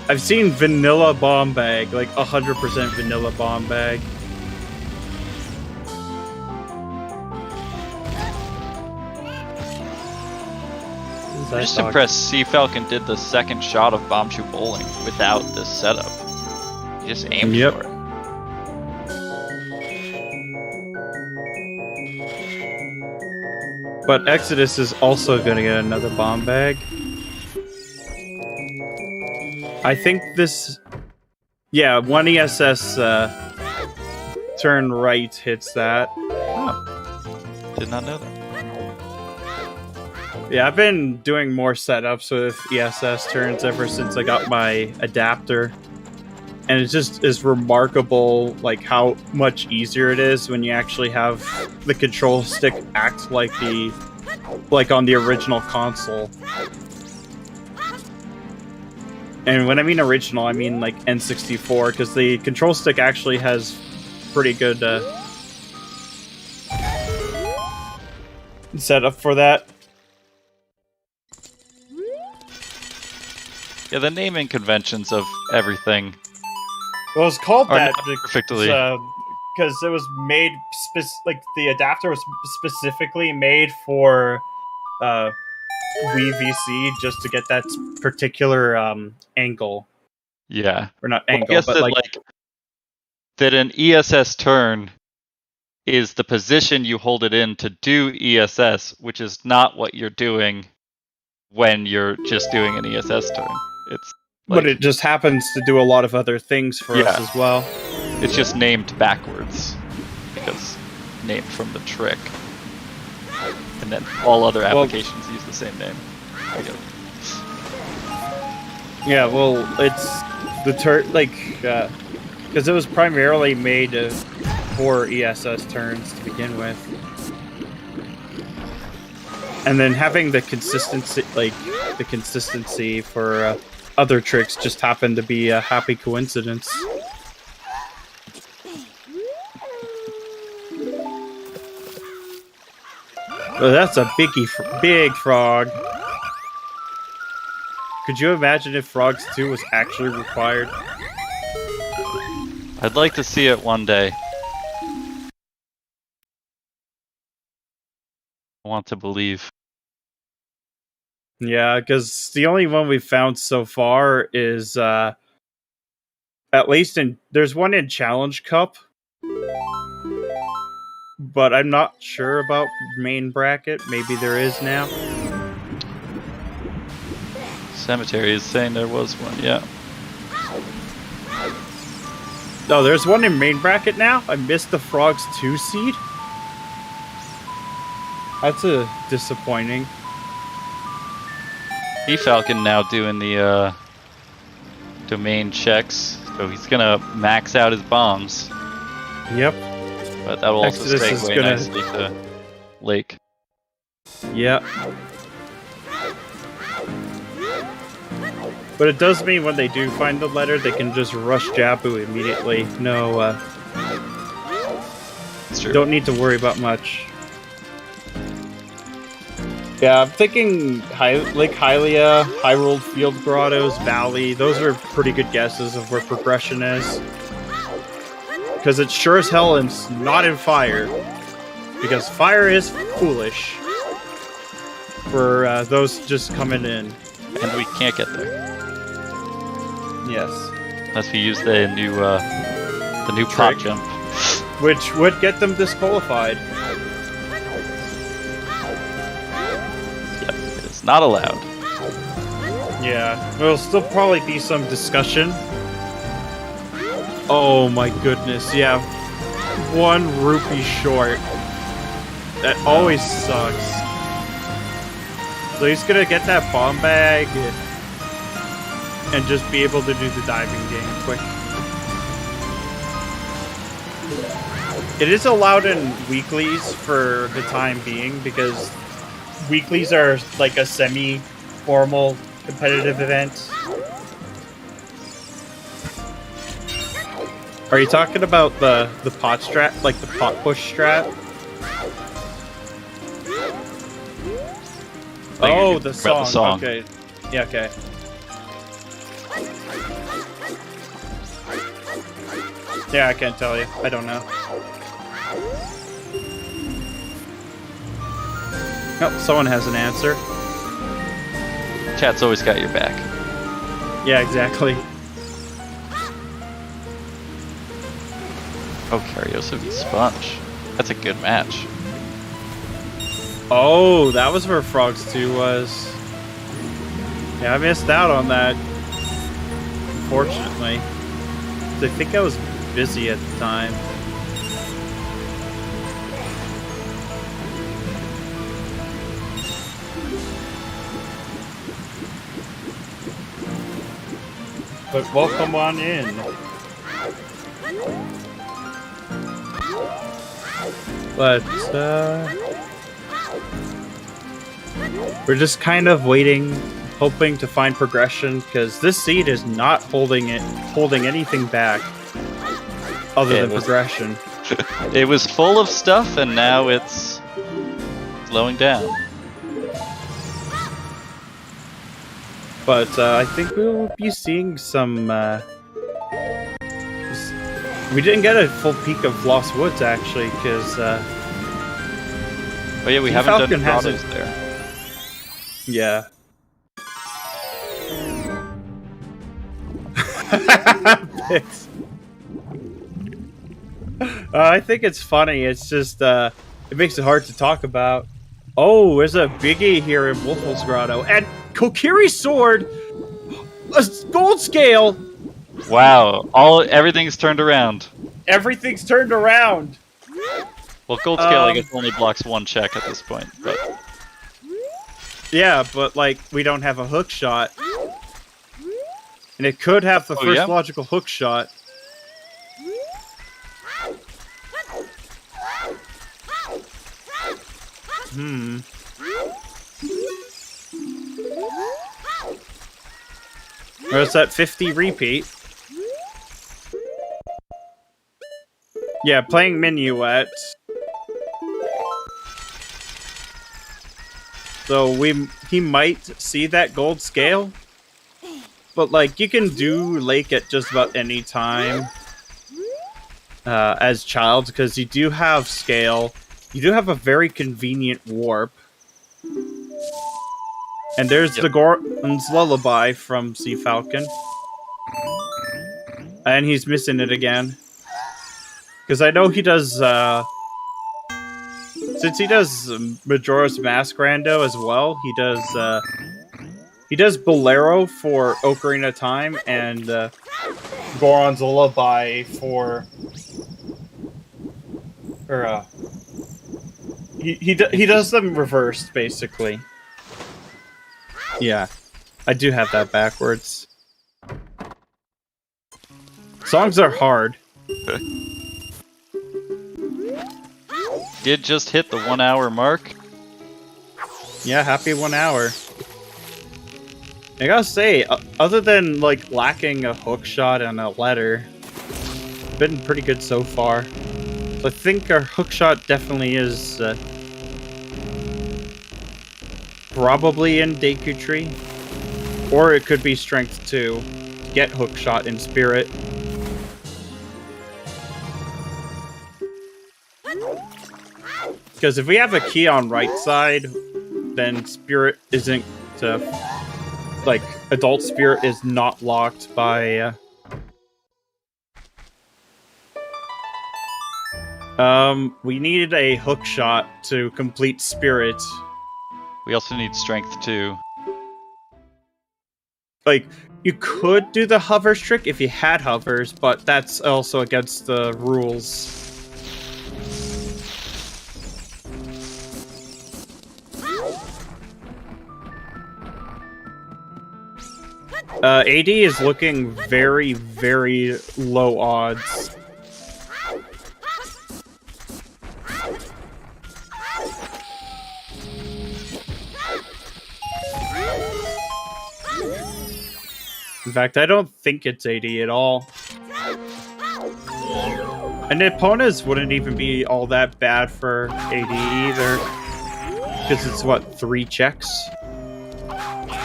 I've seen vanilla bomb bag, like 100% vanilla bomb bag. I'm just impressed CFalcon did the second shot of Bombshoe Bowling without this setup. He just aimed for it. But Exodus is also going to get another bomb bag. I think this... Yeah, one ESS turn right hits that. Oh. Did not know that. Yeah, I've been doing more setups with ESS turns ever since I got my adapter. And it just is remarkable like how much easier it is when you actually have the control stick act like on the original console. And when I mean original, I mean like N64, because the control stick actually has pretty good setup for that. Yeah, the naming conventions of everything. Well, it's called that perfectly because it was made like the adapter was specifically made for Wii VC just to get that particular angle. Yeah, or not angle, I guess but that, that an ESS turn is the position you hold it in to do ESS, which is not what you're doing when you're just doing an ESS turn. It's but it just happens to do a lot of other things for us as well. It's just named backwards because named from the trick, and then all other applications use the same name. Yeah, well, it's the because it was primarily made for ESS turns to begin with, and then having the consistency for other tricks just happened to be a happy coincidence. Oh, that's a big frog. Could you imagine if Frogs 2 was actually required? I'd like to see it one day. I want to believe. Yeah, because the only one we've found so far is, at least there's one in Challenge Cup, but I'm not sure about main bracket. Maybe there is now. Cemetery is saying there was one, yeah. Oh, there's one in main bracket now? I missed the Frogs 2 seed? That's a disappointing. CFalcon now doing the domain checks, so he's gonna max out his bombs. Yep. But that will also Exodus segue nicely to Lake. Yep. But it does mean when they do find the letter, they can just rush Jabu immediately. No, It's true. don't need to worry about much. Yeah, I'm thinking Lake Hylia, Hyrule Field Grottos, Valley. Those are pretty good guesses of where progression is. Because it's sure as hell is not in Fire. Because Fire is foolish for those just coming in. And we can't get there Yes. unless we use the new pop Trick. jump. Which would get them disqualified. Yep, it is not allowed. Yeah, there'll still probably be some discussion. Oh my goodness, yeah. 1 rupee short. That always sucks. So he's gonna get that bomb bag and just be able to do the diving game quick. It is allowed in weeklies for the time being because weeklies are like a semi-formal competitive event. Are you talking about the pot strat, like the pot push strat? Oh, the song. Okay. Yeah, okay. Yeah, I can't tell you. I don't know. Nope, someone has an answer. Chat's always got your back. Yeah, exactly. Oh, Karaoke v Sponge. That's a good match. Oh, that was where Frogs 2 was. Yeah, I missed out on that. Unfortunately. I think I was busy at the time. But welcome on in. But, we're just kind of waiting, hoping to find progression, because this seed is not holding anything back other than progression. It was full of stuff, and now it's slowing down. But I think we'll be seeing some. We didn't get a full peek of Lost Woods actually, because. Oh yeah, we haven't done grottos there. Yeah. I think it's funny. It's just it makes it hard to talk about. Oh, there's a biggie here in Wolf's Grotto, and Kokiri's sword, a gold scale. Wow, everything's turned around. Everything's turned around. Well, gold scale I guess only blocks 1 check at this point, but yeah, but like we don't have a hook shot, and it could have the first logical hook shot. Or is that 50 repeat? Yeah, playing Minuet. So he might see that gold scale. But like you can do Lake at just about any time as Child, because you do have scale. You do have a very convenient warp. And there's the Goron's Lullaby from CFalcon. And he's missing it again. Because I know he does, since he does Majora's Mask Rando as well, he does He does Bolero for Ocarina of Time and Goron's Lullaby for... He does them reversed, basically. Yeah, I do have that backwards. Songs are hard. Did just hit the 1 hour mark. Yeah, happy 1 hour. I gotta say, other than like lacking a hook shot and a letter, it's been pretty good so far. So I think our hook shot definitely is probably in Deku Tree, or it could be Strength 2 to get hook shot in Spirit. Because if we have a key on right side, then Spirit isn't like Adult Spirit is not locked by we needed a hook shot to complete Spirit. We also need strength too. Like, you could do the hovers trick if you had hovers, but that's also against the rules. AD is looking very, very low odds. In fact, I don't think it's AD at all. And Eppona's wouldn't even be all that bad for AD either. Because it's, what, 3 checks?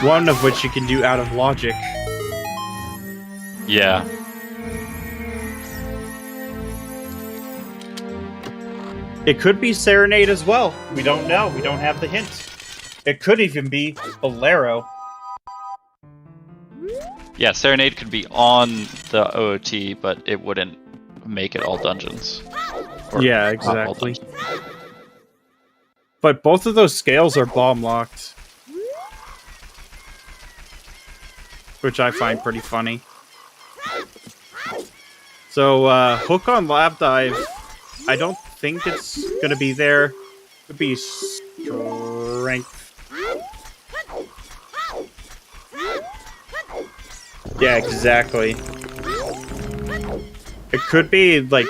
One of which you can do out of logic. Yeah. It could be Serenade as well. We don't know. We don't have the hint. It could even be Bolero. Yeah, Serenade could be on the OOT, but it wouldn't make it all dungeons. Or Yeah, not all exactly. dungeons. But both of those scales are bomb locked. Which I find pretty funny. So, hook on Lab Dive, I don't think it's gonna be there. Could be Strength. Yeah, exactly. It could be, like,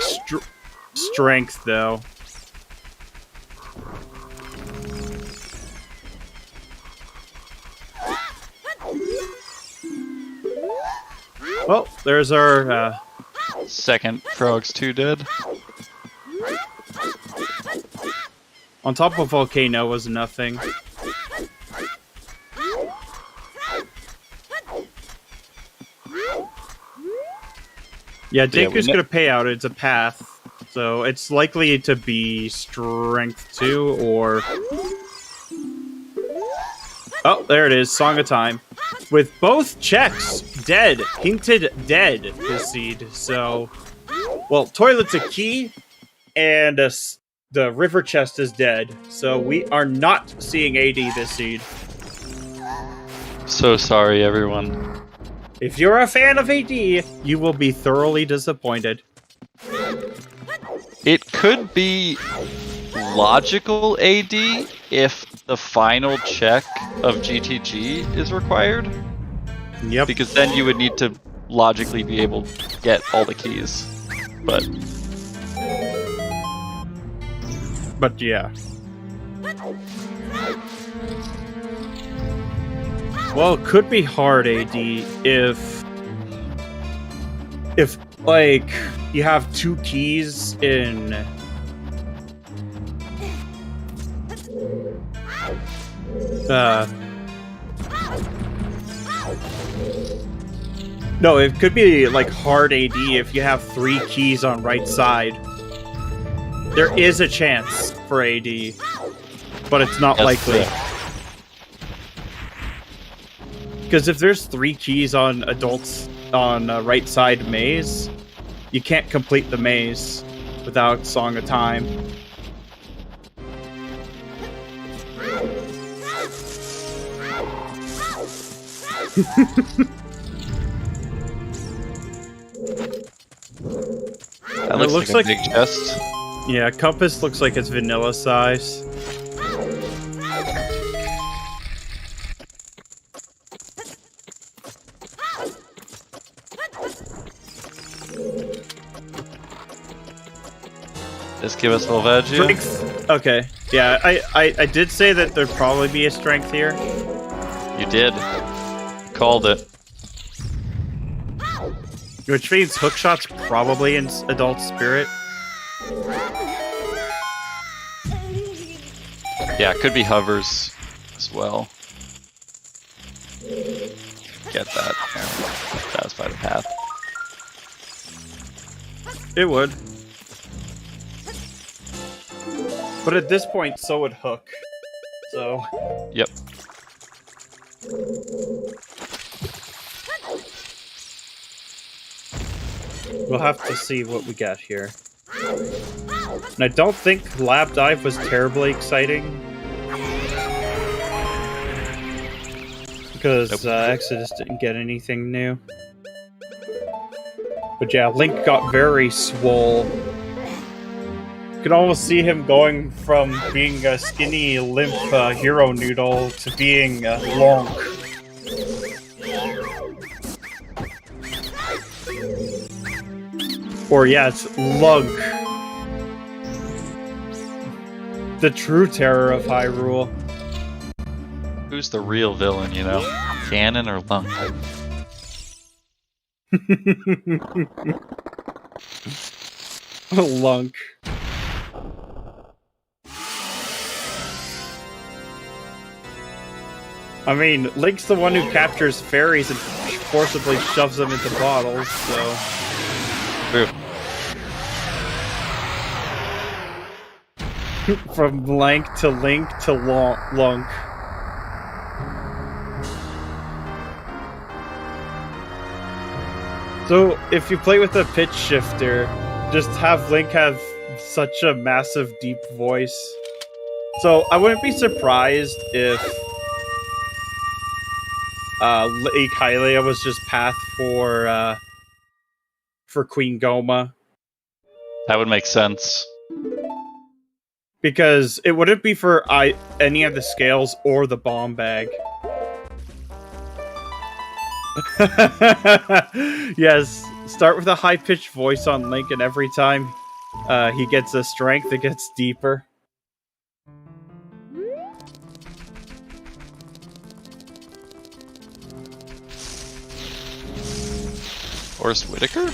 Strength, though. Well, there's our, Second Frogs 2 dead. on top of Volcano was nothing. Yeah, Deku's gonna pay out. It's a path. So it's likely to be Strength 2 or... Oh, there it is. Song of Time. With both checks dead. Hinted dead this seed. So... Well, Toilet's a key. And the River Chest is dead. So we are not seeing AD this seed. So sorry, everyone. If you're a fan of AD, you will be thoroughly disappointed. It could be logical AD if the final check of GTG is required. Yep. Because then you would need to logically be able to get all the keys. But yeah. Well, it could be hard AD if like you have 2 keys in no, it could be like hard AD if you have 3 keys on right side. There is a chance for AD, but it's not likely. Because if there's 3 keys on adults on right side maze, you can't complete the maze without Song of Time. That looks like a big chest. Yeah, compass looks like it's vanilla size. Just give us Volvegio. Strength. Okay. Yeah, I did say that there'd probably be a strength here. You did. Called it. Which means Hookshot's probably in Adult Spirit. Yeah, it could be Hovers as well. Get that. Satisfy the path. It would. But at this point, so would Hook. So... Yep. We'll have to see what we got here. And I don't think Lab Dive was terribly exciting. Because Exodus didn't get anything new. But yeah, Link got very swole. You can almost see him going from being a skinny, limp hero noodle to being long. Or yeah, it's Lug. The true terror of Hyrule. Who's the real villain, you know? Ganon or Lunk? Lunk. I mean, Link's the one who captures fairies and forcibly shoves them into bottles, so... True. From Link to Lunk. So, if you play with a pitch shifter, just have Link have such a massive, deep voice. So, I wouldn't be surprised if Lake Hylia was just path for Queen Goma. That would make sense. Because it wouldn't be for any of the scales or the bomb bag. Yes, start with a high-pitched voice on Link, and every time he gets a strength, it gets deeper. Forrest Whitaker?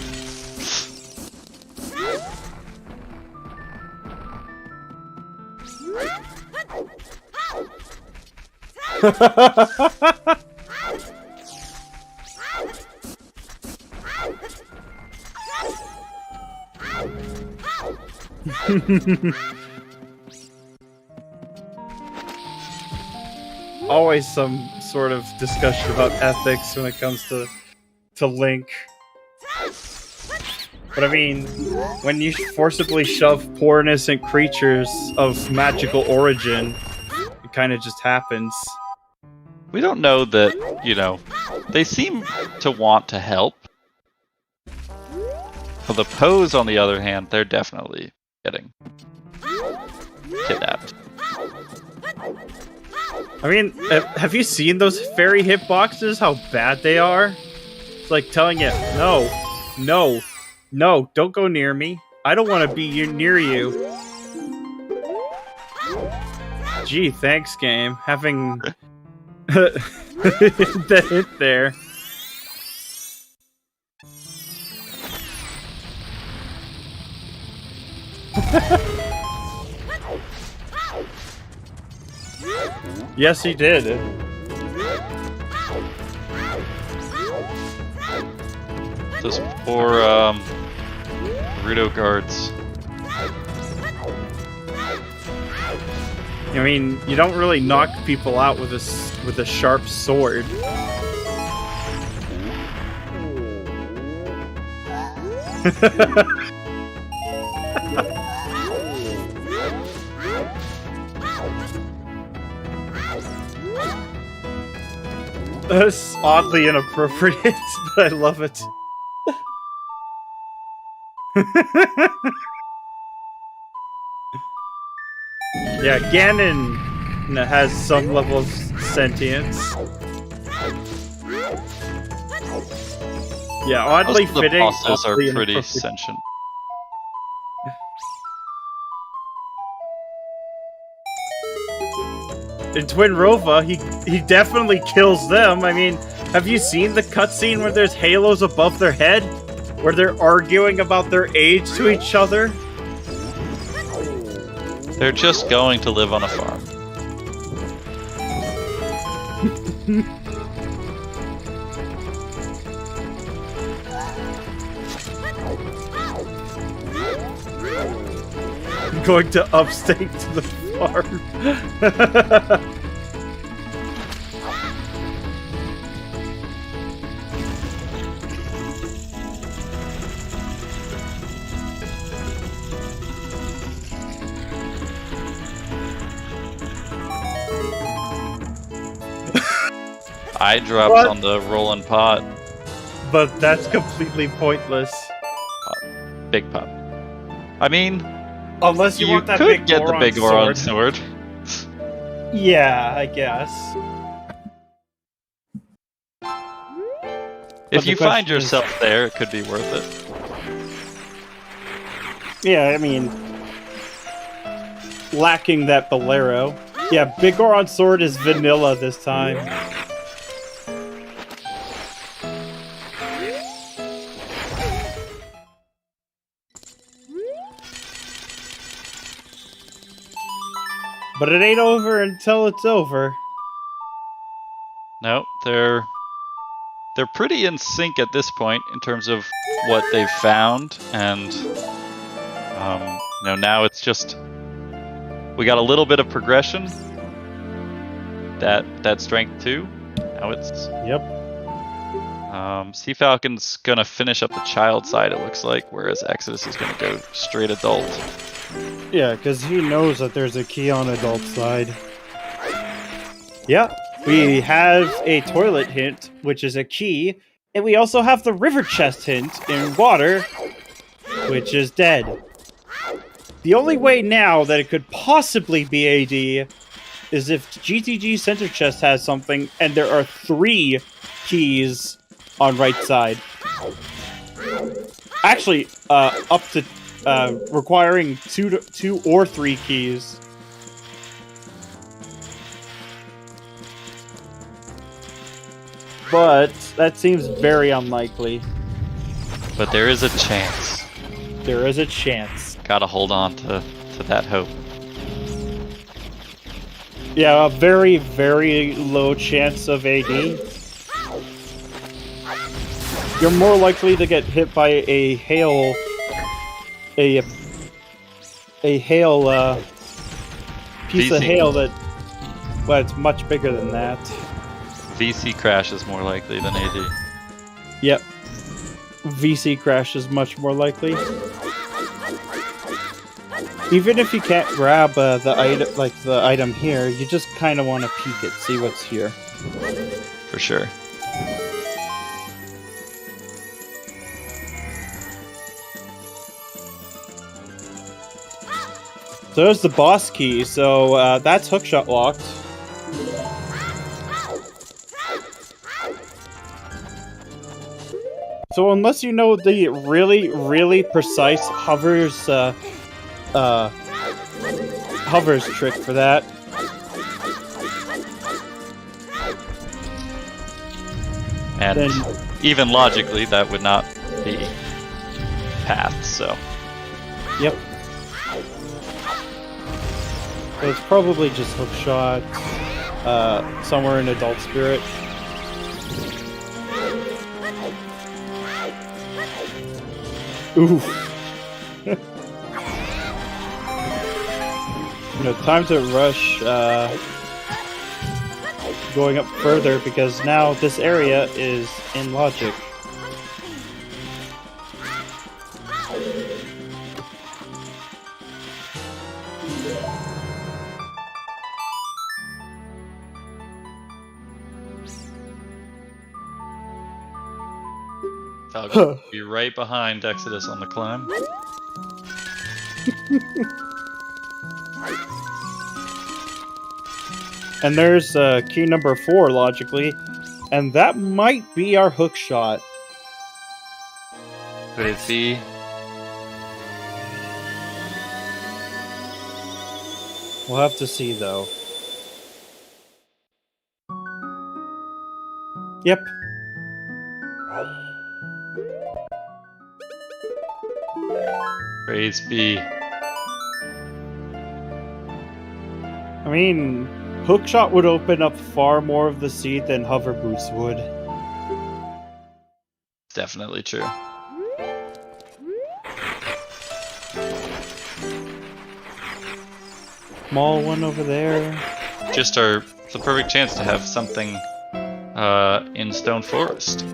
Always some sort of discussion about ethics when it comes to Link. But I mean, when you forcibly shove poor innocent creatures of magical origin, it kind of just happens. We don't know that, you know, they seem to want to help. For the Poes, on the other hand, they're definitely getting kidnapped. I mean, have you seen those fairy hitboxes? How bad they are? It's like telling you, no, don't go near me. I don't want to be near you. Gee, thanks, game. Having the hit there. Yes, he did. Those poor Naruto guards. I mean, you don't really knock people out with a sharp sword. That's oddly inappropriate, but I love it. Yeah, Ganon has some level of sentience. Yeah, oddly Most of the fitting. bosses are oddly pretty inappropriate. sentient. In Twin Rova, he definitely kills them. I mean, have you seen the cutscene where there's halos above their head? Where they're arguing about their age to each other? They're just going to live on a farm. Going to upstate to the farm. I dropped What? on the rolling pot. But that's completely pointless. Big pop. I mean, Unless you, want that could big get the Goron big Goron sword. Yeah, I guess. If the you find question is- yourself there, it could be worth it. Yeah, I mean, lacking that Bolero. Yeah, Big Goron sword is vanilla this time. But it ain't over until it's over. No, they're pretty in sync at this point in terms of what they've found, and now it's just we got a little bit of progression. That strength 2. Now it's Yep. CFalcon's gonna finish up the child side, it looks like, whereas Exodus is gonna go straight adult. Yeah, because he knows that there's a key on adult side. Yeah, we have a toilet hint, which is a key, and we also have the river chest hint in water, which is dead. The only way now that it could possibly be AD is if GTG Center Chest has something, and there are 3 keys on right side. Actually, up to requiring 2 or 3 keys. But that seems very unlikely. But there is a chance. There is a chance. Gotta hold on to that hope. Yeah, a very, very low chance of AD. You're more likely to get hit by a hail... a hail, piece of VC. hail that... Well, it's much bigger than that. VC crash is more likely than AD. Yep. VC crash is much more likely. Even if you can't grab the item here, you just kind of want to peek it, see what's here. For sure. So there's the boss key, so that's hookshot locked. So unless you know the really, really precise hovers trick for that. And Then- even logically, that would not be path, so. Yep. So it's probably just hookshot, somewhere in Adult Spirit. Oof. Time to rush, going up further because now this area is in logic. Falcon be right behind Exodus on the climb. And there's key number 4, logically. And that might be our hook shot. Could it be? We'll have to see, though. Yep. Praise be. I mean, hookshot would open up far more of the seed than hover boost would. Definitely true. Small one over there. Just the perfect chance to have something in Stone Forest.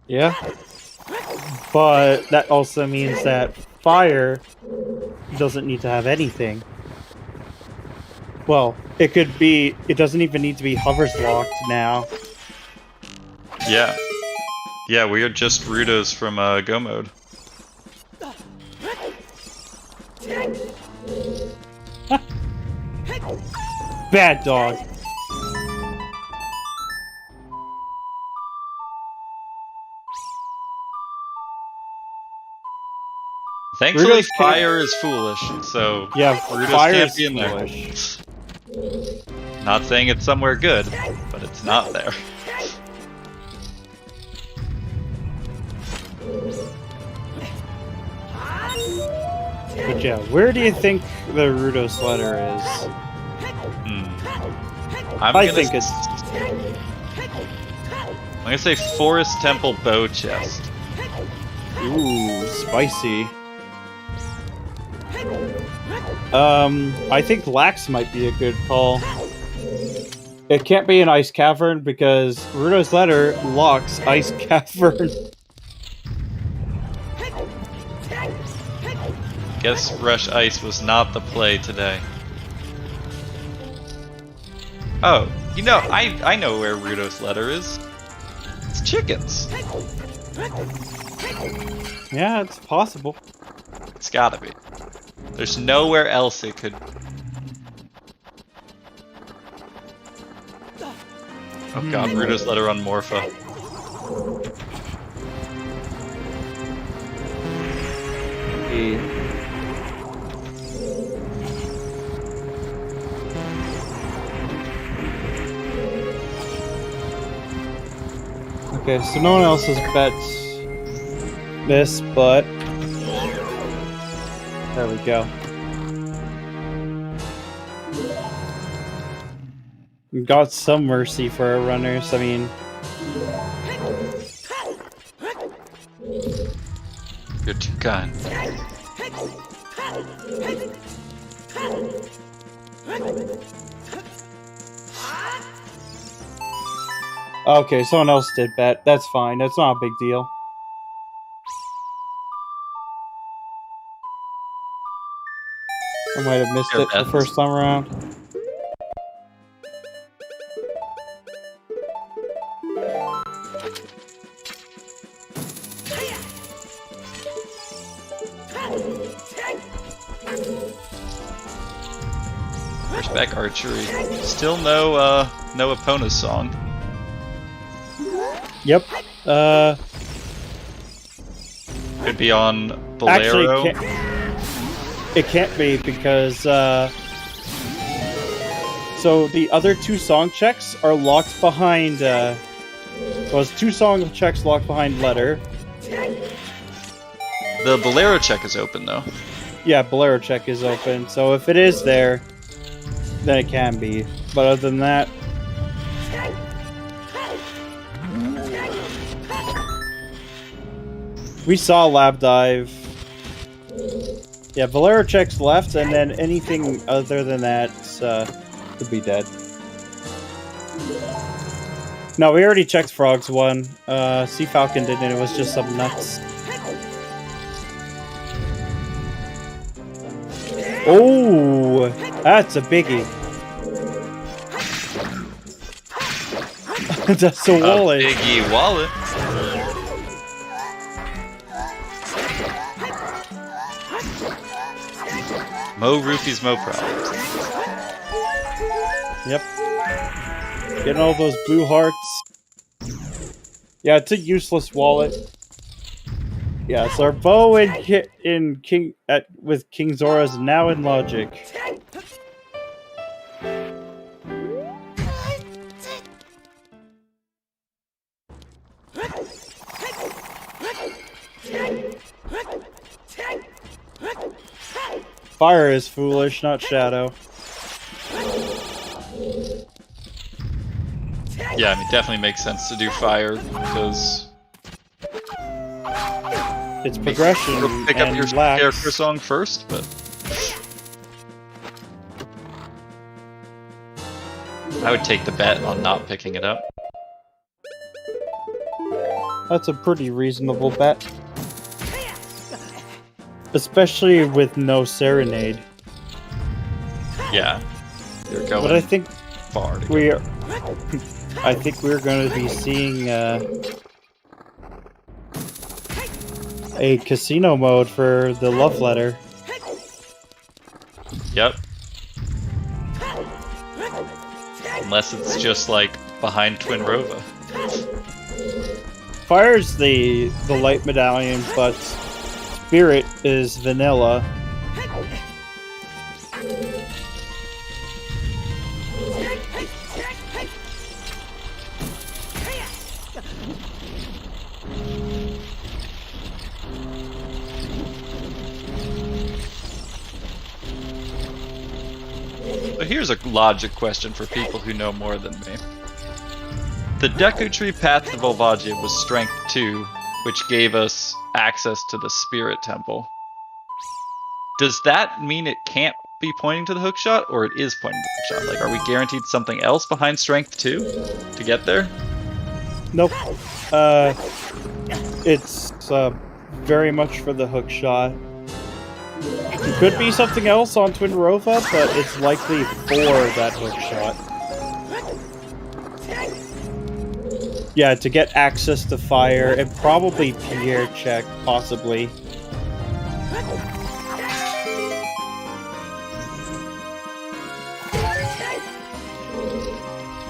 Yeah. But that also means that fire doesn't need to have anything. Well, it doesn't even need to be hovers locked now. Yeah. Yeah, we are just Rudos from Go Mode. Bad dog. Thankfully, Rudos can't- fire is foolish, so Yeah, Rudos fire can't is be in there. foolish. Not saying it's somewhere good, but it's not there. But yeah, where do you think the Rudos letter is? I think it's... I'm gonna say Forest Temple Bow Chest. Ooh, spicy. I think Lax might be a good call. It can't be an Ice Cavern because Rudo's letter locks Ice Cavern. Guess Rush Ice was not the play today. Oh, you know, I know where Rudo's letter is. It's chickens. Yeah, it's possible. It's gotta be. There's nowhere else it could. Oh god, Rudo's letter on Morpha. Okay, so no one else has bet this, but there we go. We got some mercy for our runners. I mean, You're too kind. okay, someone else did bet. That's fine. That's not a big deal. I might have missed it the first time around. Back archery. Still no Epona's song. Yep. Could be on Bolero. Actually, it can't be because so the other two song checks are locked behind. So it's two song checks locked behind letter. The Bolero check is open though. Yeah, Bolero check is open. So if it is there, then it can be. But other than that, we saw Lab Dive. Yeah, Bolero checks left, and then anything other than that could be dead. No, we already checked Frogs 1. CFalcon didn't, it was just some nuts. Oh, that's a biggie. That's a wallet. A Biggie wallet. Mo rupees, mo problems. Yep. Getting all those blue hearts. Yeah, it's a useless wallet. Yeah, so our bow with King Zora is now in logic. Fire is foolish, not Shadow. Yeah, I mean, definitely makes sense to do fire because It's progression you'll pick up and your lax. character song first, but I would take the bet on not picking it up. That's a pretty reasonable bet. Especially with no serenade. Yeah, you're going But I think far. To we are. I think we're going to be seeing a casino mode for the love letter. Yep. Unless it's just like behind Twin Rova. Fire's the light medallion, but Spirit is vanilla. But here's a logic question for people who know more than me. The Deku Tree Path to Volvagia was Strength 2, which gave us access to the Spirit Temple. Does that mean it can't be pointing to the hookshot, or it is pointing to the hookshot? Like, are we guaranteed something else behind Strength 2 to get there? Nope. It's very much for the hookshot. It could be something else on Twin Rova, but it's likely for that hookshot. Yeah, to get access to fire, and probably Pierre check, possibly.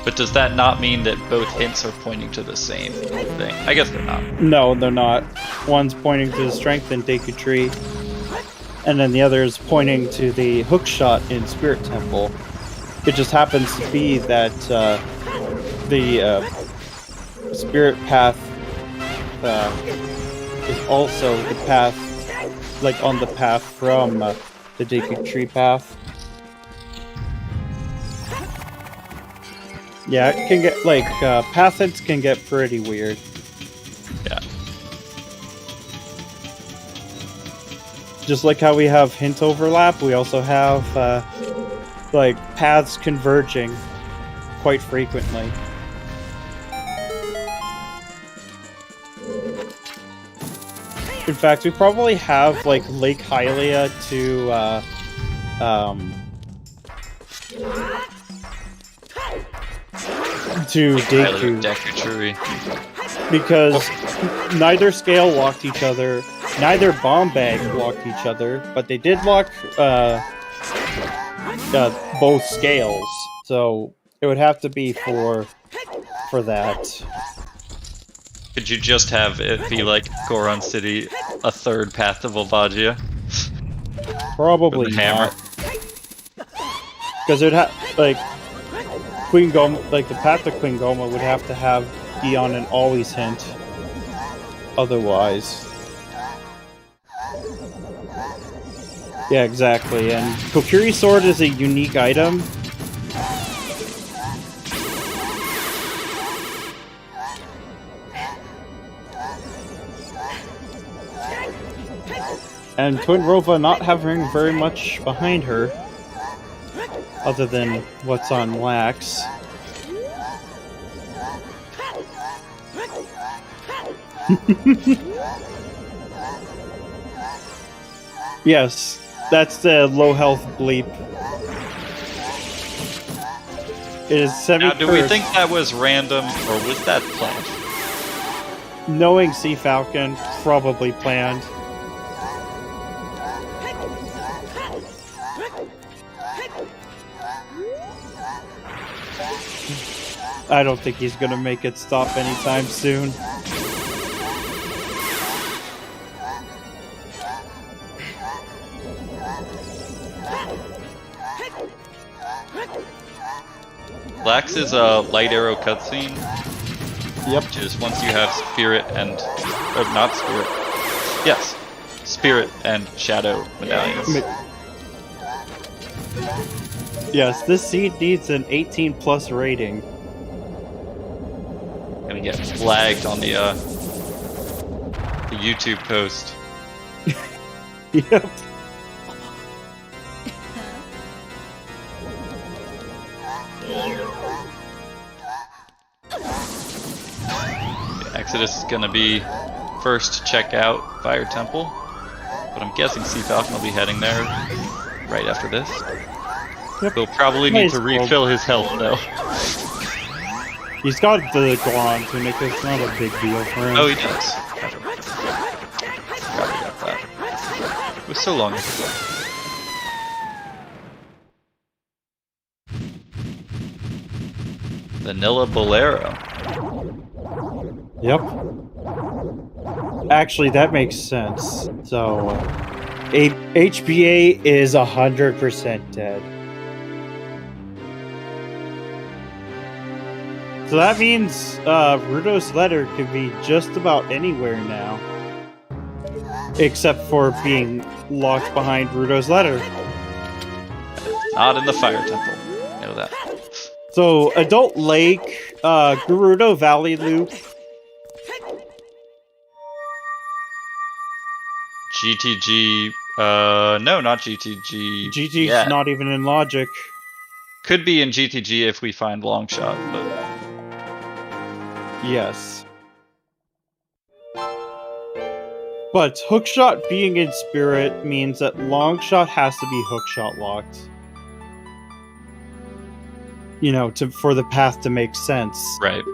But does that not mean that both hints are pointing to the same thing? I guess they're not. No, they're not. One's pointing to the strength in Deku Tree, and then the other is pointing to the hookshot in Spirit Temple. It just happens to be that the Spirit Path is also the path, like on the path from the Deku Tree path. Yeah, it can get, like, path hints can get pretty weird. Yeah. Just like how we have hint overlap, we also have, like, paths converging quite frequently. In fact, we probably have, like, Lake Hylia to Deku Tree. Because neither scale locked each other, neither bomb bag locked each other, but they did lock both scales. So it would have to be for that. Could you just have it be like Goron City, a third path to Volvagia? Probably With the hammer. not. Because it would have, like, Queen Goma, like the path to Queen Goma would have to have Eon and always hint. Otherwise. Yeah, exactly. And Kokiri Sword is a unique item. And Twin Rova not having very much behind her. Other than what's on Wax. Yes, that's the low health bleep. It is semi. Now, do we think that was random, or was that planned? Knowing CFalcon, probably planned. I don't think he's gonna make it stop anytime soon. Lax is a light arrow cutscene. Yep. Which is once you have spirit and... not spirit. Yes. Spirit and shadow medallions. Yes, this seed needs an 18+ rating. Gonna get flagged on the YouTube post. Yep. Exodus is gonna be first to check out Fire Temple, but I'm guessing CFalcon will be heading there right after this. Yep. He'll probably need to refill his health though. He's got the Goron tunic, it's not a big deal for him. Oh, he does. Forgot about that. It was so long ago. Vanilla Bolero. Yep. Actually, that makes sense. So, HBA is 100% dead. So that means Rudo's letter could be just about anywhere now. Except for being locked behind Rudo's letter. Not in the Fire Temple. Know that. So, Adult Lake, Gerudo Valley Loop. GTG, no, not GTG. GT's yet. not even in logic. Could be in GTG if we find Longshot, but... Yes. But Hookshot being in Spirit means that Longshot has to be Hookshot locked. You know, for the path to make sense. Right.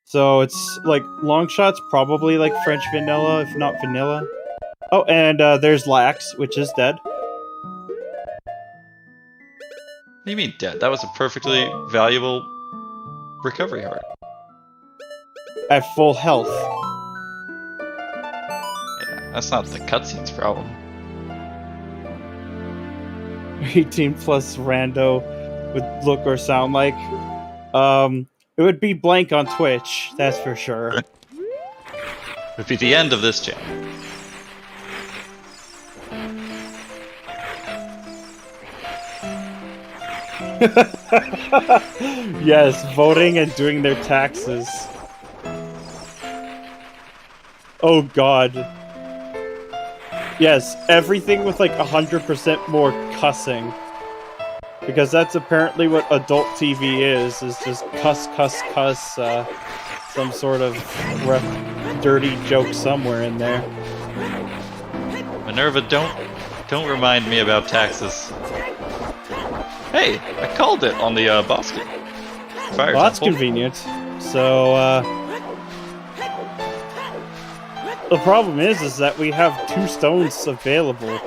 So it's like Longshot's probably like French vanilla, if not vanilla. Oh, and there's Lax, which is dead. What do you mean dead? That was a perfectly valuable recovery heart. At full health. Yeah, that's not the cutscene's problem. 18+ rando would look or sound like. It would be blank on Twitch, that's for sure. It would be the end of this channel. Yes, voting and doing their taxes. Oh god. Yes, everything with like 100% more cussing. Because that's apparently what adult TV is just cuss, some sort of dirty joke somewhere in there. Minerva, don't remind me about taxes. Hey, I called it on the Boston Fire Well, that's Temple. convenient. So, the problem is that we have 2 stones available.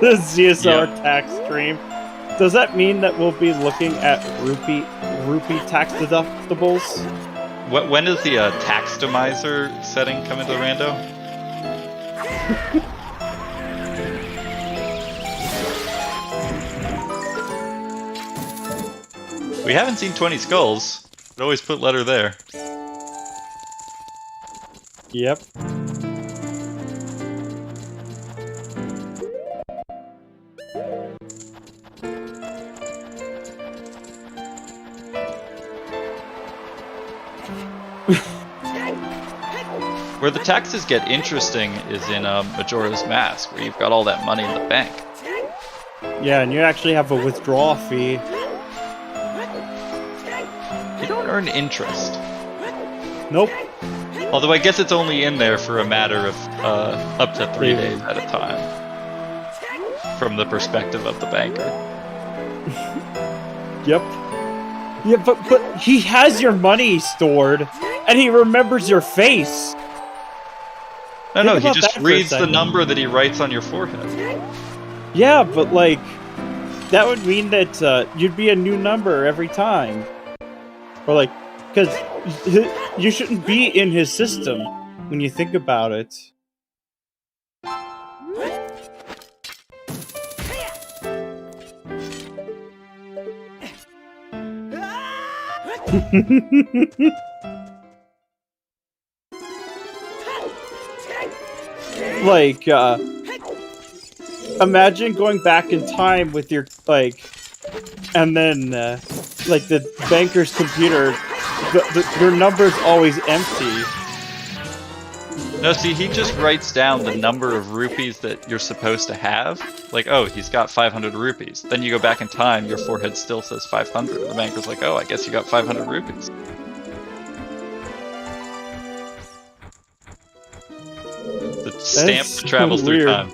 The ZSR tax stream. Does that mean that we'll be looking at rupee tax deductibles? When does the taxomizer setting come into rando? We haven't seen 20 skulls. I'd always put letter there. Yep. Where the taxes get interesting is in Majora's Mask, where you've got all that money in the bank. Yeah, and you actually have a withdrawal fee. You don't earn interest. Nope. Although I guess it's only in there for a matter of up to 3 days at a time. From the perspective of the banker. Yep. Yeah, but he has your money stored, and he remembers your face. No, he about just that for a reads the second. number that he writes on your forehead. Yeah, but like, that would mean that you'd be a new number every time. Or like, because you shouldn't be in his system when you think about it. Like, imagine going back in time with your, like, and then, like, the banker's computer, your number's always empty. No, see, he just writes down the number of rupees that you're supposed to have. Like, oh, he's got 500 rupees. Then you go back in time, your forehead still says 500. And the banker's like, oh, I guess you got 500 rupees. The stamp That's travels through weird. time.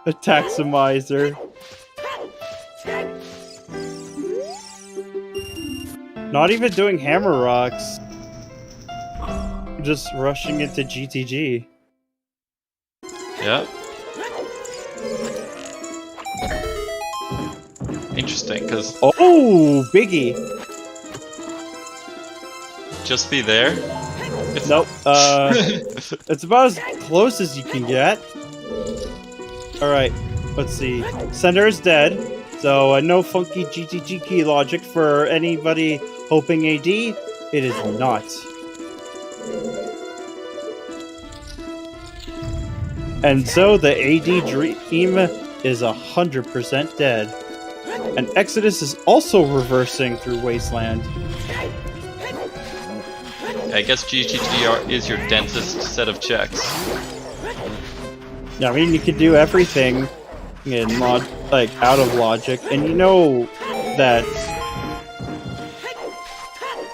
A taxomizer. Not even doing hammer rocks. Just rushing into GTG. Yeah. Interesting, because Oh, Biggie. just be there. Nope. It's about as close as you can get. Alright, let's see. Center is dead, so no funky GTG key logic for anybody hoping AD. It is not. And so the AD dream is 100% dead. And Exodus is also reversing through Wasteland. I guess GTG is your dentist set of checks. Yeah, I mean, you can do everything in like out of logic, and you know that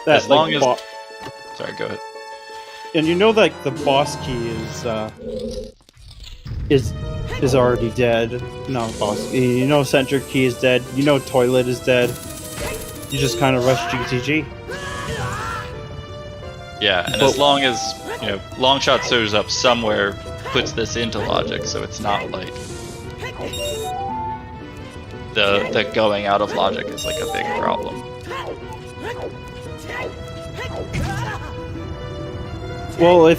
As long like, as- Sorry, go ahead. and you know like the boss key is already dead. No, boss key. You know center key is dead. You know toilet is dead. You just kind of rush GTG. Yeah, and as long as, you know, Longshot shows up somewhere, puts this into logic, so it's not like the going out of logic is like a big problem. Well,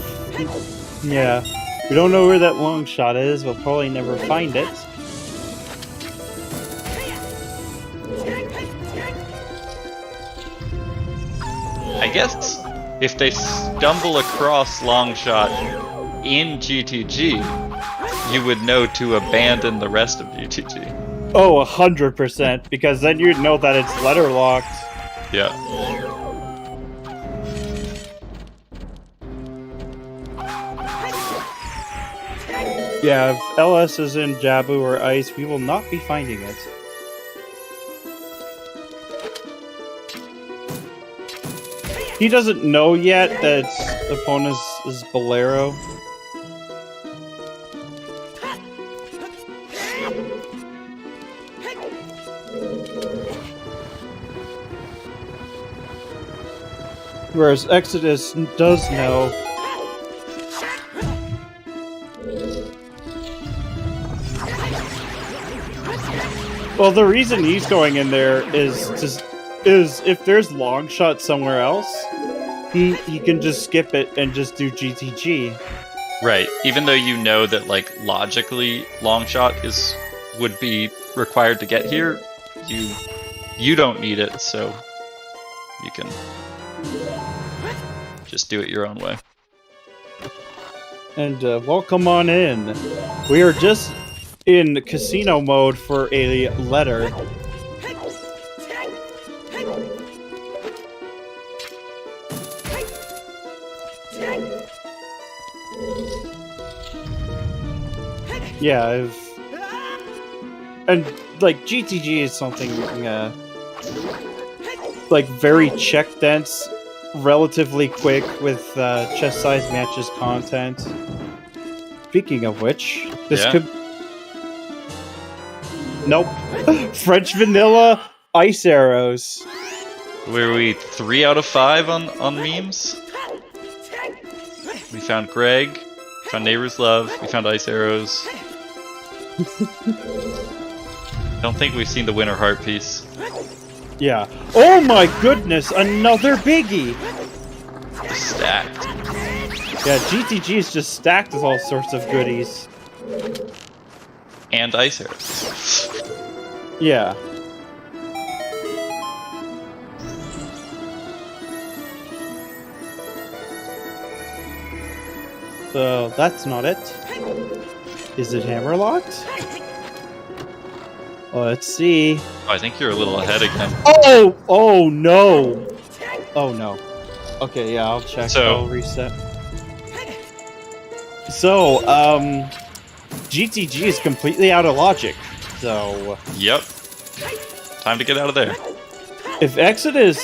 yeah, we don't know where that long shot is. We'll probably never find it. I guess if they stumble across Longshot in GTG, you would know to abandon the rest of GTG. Oh, 100%, because then you'd know that it's letter locked. Yeah. Yeah, if LS is in Jabu or Ice, we will not be finding it. He doesn't know yet that its opponent is Bolero. Whereas Exodus does know. Well, the reason he's going in there is if there's long shot somewhere else, he can just skip it and just do GTG. Right. Even though you know that, like, logically Longshot would be required to get here, you don't need it, so you can just do it your own way. And welcome on in. We are just in casino mode for a letter. Yeah, and like GTG is something like very check dense, relatively quick with chest-sized matches content. Speaking of which, this could... Nope. French vanilla ice arrows. Were we 3 out of 5 on memes? We found Greg, found Neighbor's Love, we found ice arrows. Don't think we've seen the winter heart piece. Yeah. Oh my goodness, another biggie! Just stacked. Yeah, GTG is just stacked with all sorts of goodies. And ice arrows. Yeah. So, that's not it. Is it hammer locked? Let's see. Oh, I think you're a little ahead again. Oh! Oh no! Oh no. Okay, yeah, I'll check. So- I'll reset. So, GTG is completely out of logic. So, Yep. Time to get out of there. if Exodus,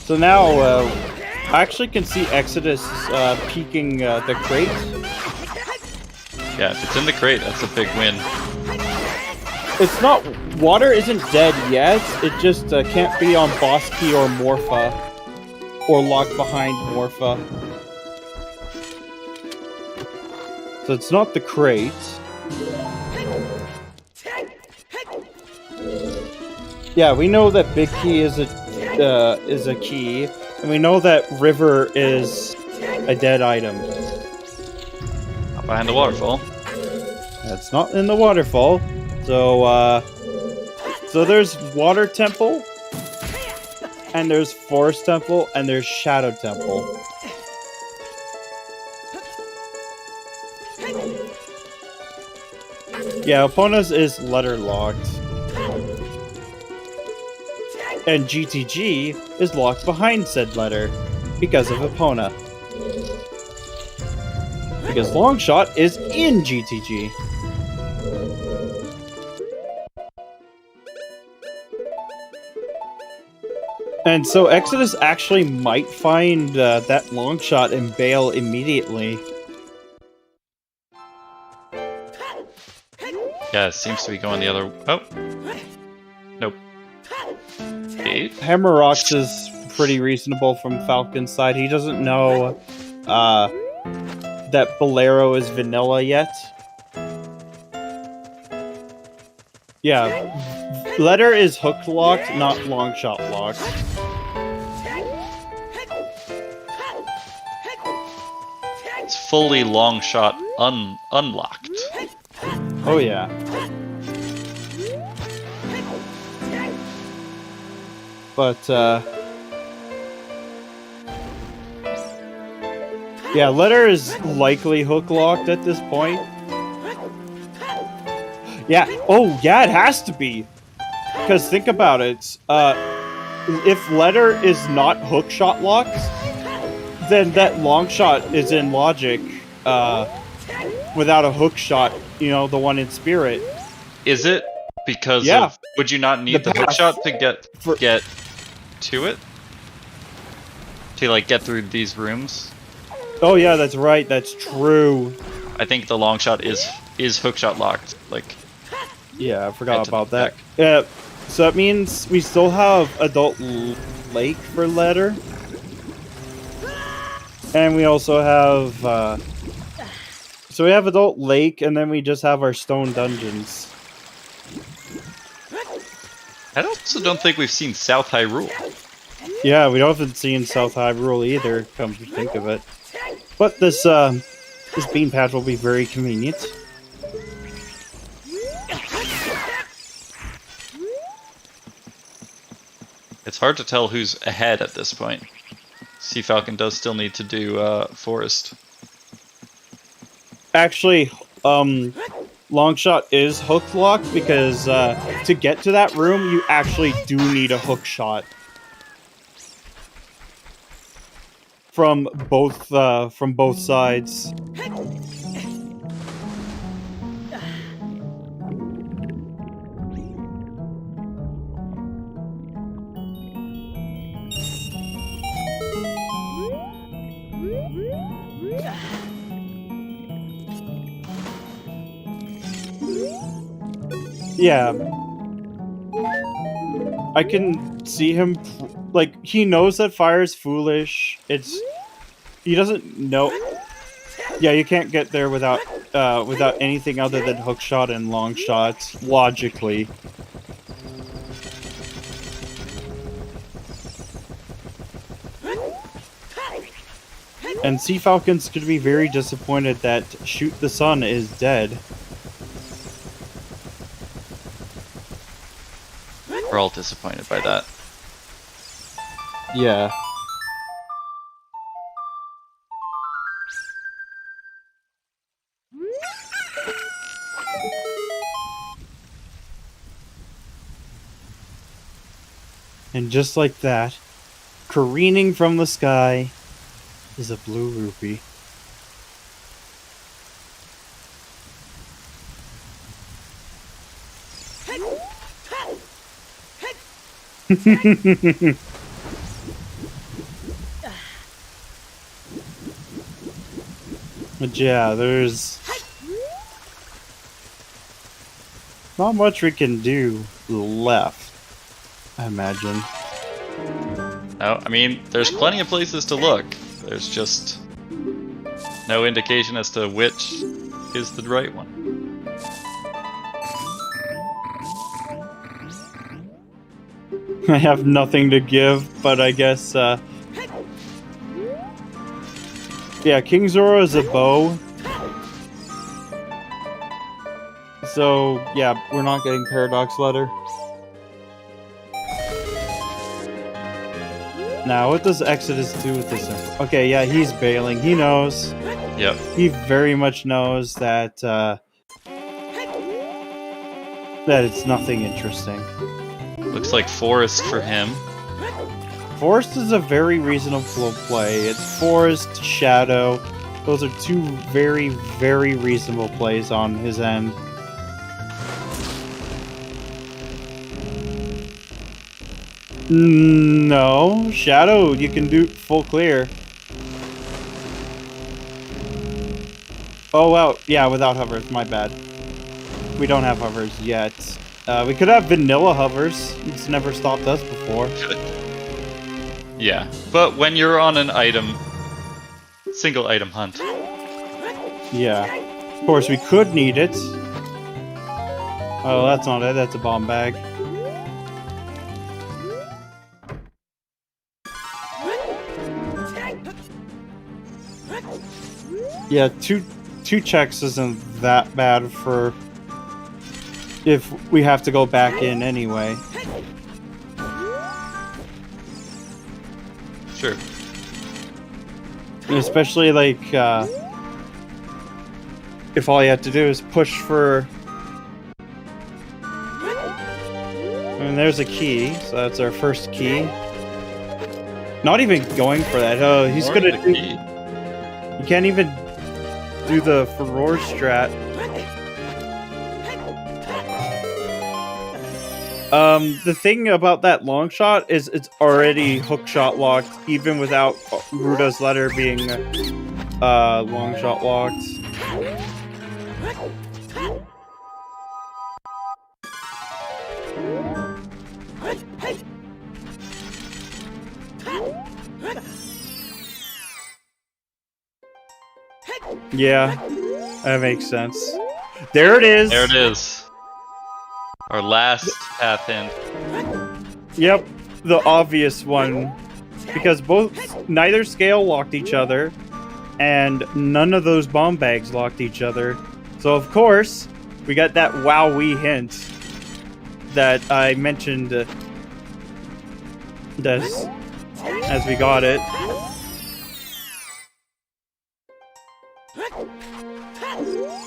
So now, I actually can see Exodus, peeking, the crate. Yeah, if it's in the crate, that's a big win. It's not... Water isn't dead yet, it just, can't be on boss key or Morpha. Or locked behind Morpha. So it's not the crate. Yeah, we know that Big Key is a key, and we know that River is a dead item. Not behind the waterfall. That's not in the waterfall. So, so there's Water Temple, and there's Forest Temple, and there's Shadow Temple. Yeah, Epona's is letter locked. And GTG is locked behind said letter because of Epona. Because Longshot is in GTG. And so Exodus actually might find that Longshot and bail immediately. Yeah, it seems to be going the other... Oh. Nope. Eight? Hammerrox is pretty reasonable from Falcon's side. He doesn't know that Bolero is vanilla yet. Yeah, letter is hook locked, not Longshot locked. It's fully long shot unlocked. Oh yeah. But, yeah, letter is likely hook locked at this point. Yeah, oh yeah, it has to be. Because think about it, if letter is not hook shot locked, then that long shot is in logic, without a hook shot, you know, the one in spirit. Is it? Because Yeah. of... Would you not need The the hook path shot to get for- to it? To, like, get through these rooms? Oh yeah, that's right, that's true. I think the long shot is hook shot locked. Like, Yeah, I forgot Head to about the that. back. Yeah, so that means we still have Adult Lake for letter. And we also have, so we have Adult Lake, and then we just have our Stone Dungeons. I also don't think we've seen South Hyrule. Yeah, we haven't seen South Hyrule either, come to think of it. But this bean patch will be very convenient. It's hard to tell who's ahead at this point. CFalcon does still need to do Forest. Actually, Longshot is hook locked because to get to that room, you actually do need a hook shot from both sides. Yeah. I can see him, like, he knows that fire is foolish. He doesn't know. Yeah, you can't get there without anything other than hook shot and long shots, logically. And CFalcon's gonna be very disappointed that Shoot the Sun is dead. We're all disappointed by that. Yeah. And just like that, careening from the sky is a blue rupee. But yeah, there's not much we can do left, I imagine. No, I mean, there's plenty of places to look. There's just no indication as to which is the right one. I have nothing to give, but I guess, yeah, King Zoro is a bow. So, yeah, we're not getting Paradox Letter. Now, what does Exodus do with this info? Okay, yeah, he's bailing. He knows. Yep. He very much knows that, that it's nothing interesting. Looks like Forest for him. Forest is a very reasonable play. It's Forest, Shadow. Those are two very, very reasonable plays on his end. No, Shadow, you can do full clear. Oh, well, yeah, without hovers, my bad. We don't have hovers yet. We could have vanilla hovers. It's never stopped us before. Yeah, but when you're on an item, single item hunt. Yeah. Of course, we could need it. Oh, that's not it. That's a bomb bag. Yeah, two checks isn't that bad for if we have to go back in anyway. Sure. And especially like if all you have to do is push for. And there's a key, so that's our first key. Not even going for that. Oh, he's gonna do. You can't even do the Furore strat. The thing about that long shot is it's already hook shot locked, even without Ruda's letter being long shot locked. Yeah, that makes sense. There it is. There it is. Our last path hint. Yep, the obvious one, because neither scale locked each other, and none of those bomb bags locked each other. So of course, we got that wowee hint that I mentioned as we got it.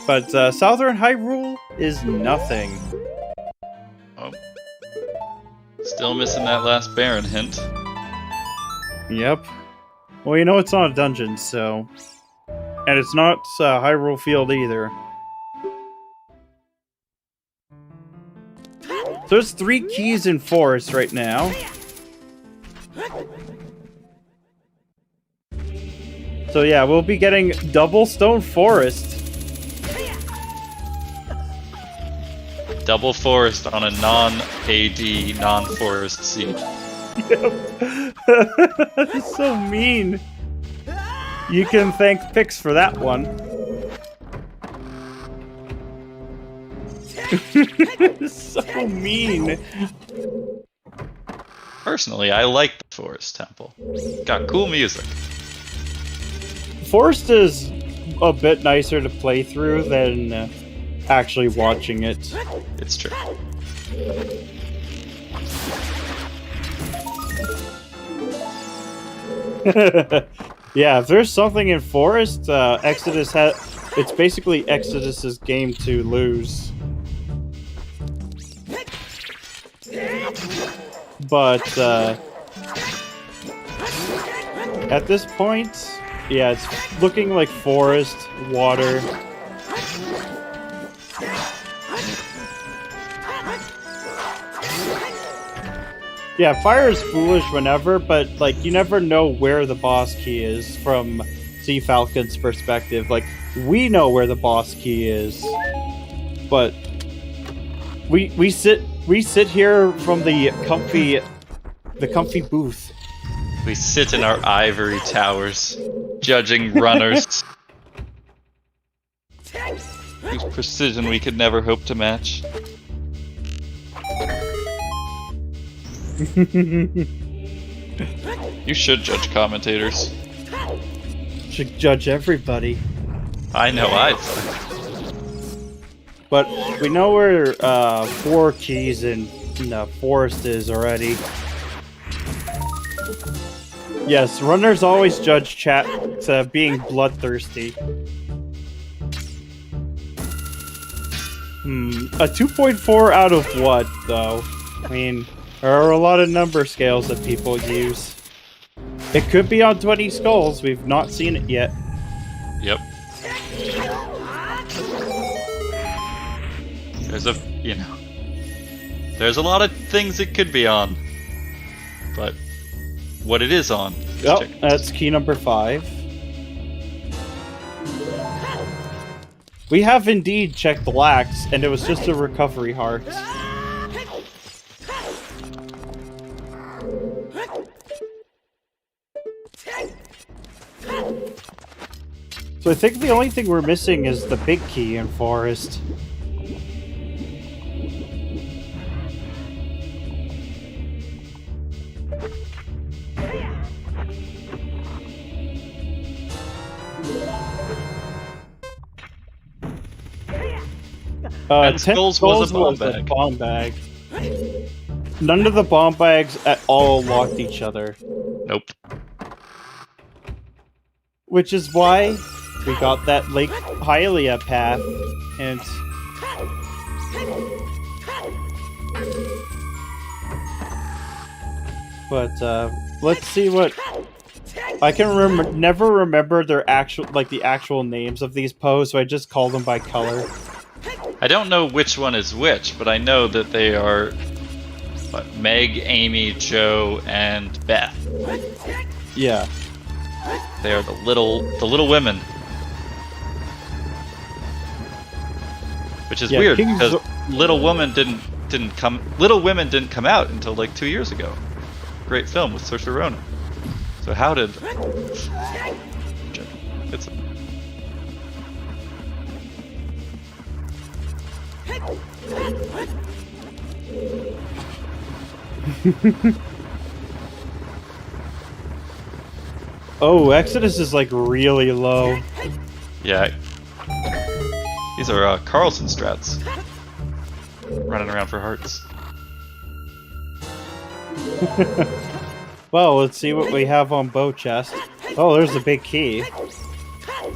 But Southern Hyrule is nothing. Oh. Still missing that last Baron hint. Yep. Well, you know it's not a dungeon, so... And it's not Hyrule Field either. So there's 3 keys in Forest right now. So yeah, we'll be getting double Stone Forest. Double forest on a non-AD, non-forest seed. That's so mean. You can thank Pix for that one. So mean. Personally, I like the Forest Temple. Got cool music. Forest is a bit nicer to play through than actually watching it. It's true. Yeah, if there's something in Forest, Exodus it's basically Exodus's game to lose. But at this point, yeah, it's looking like Forest, Water. Yeah, Fire is foolish whenever, but like you never know where the boss key is from CFalcon's perspective. Like we know where the boss key is, but we sit here from the comfy booth. We sit in our ivory towers, judging runners whose precision we could never hope to match. You should judge commentators. Should judge everybody. I know I'd. But we know where 4 keys in the forest is already. Yes, runners always judge chat being bloodthirsty. A 2.4 out of what, though? I mean, there are a lot of number scales that people use. It could be on 20 skulls. We've not seen it yet. Yep. There's a lot of things it could be on. But what it is on. Oh, that's key number 5. We have indeed checked the lax, and it was just a recovery heart. So I think the only thing we're missing is the big key in Forest. And 10 skulls was a bomb bag. None of the bomb bags at all locked each other. Nope. Which is why we got that Lake Hylia path, and but let's see what I can never remember their the actual names of these posts, so I just call them by color. I don't know which one is which, but I know that they are Meg, Amy, Joe, and Beth. Yeah. They are the little women. Which is weird because Little Women didn't come out until like 2 years ago. Great film with Saoirse Ronan. So how did it's Oh, Exodus is like really low. Yeah. These are Carlson strats. Running around for hearts. Well, let's see what we have on bow chest. Oh, there's a big key.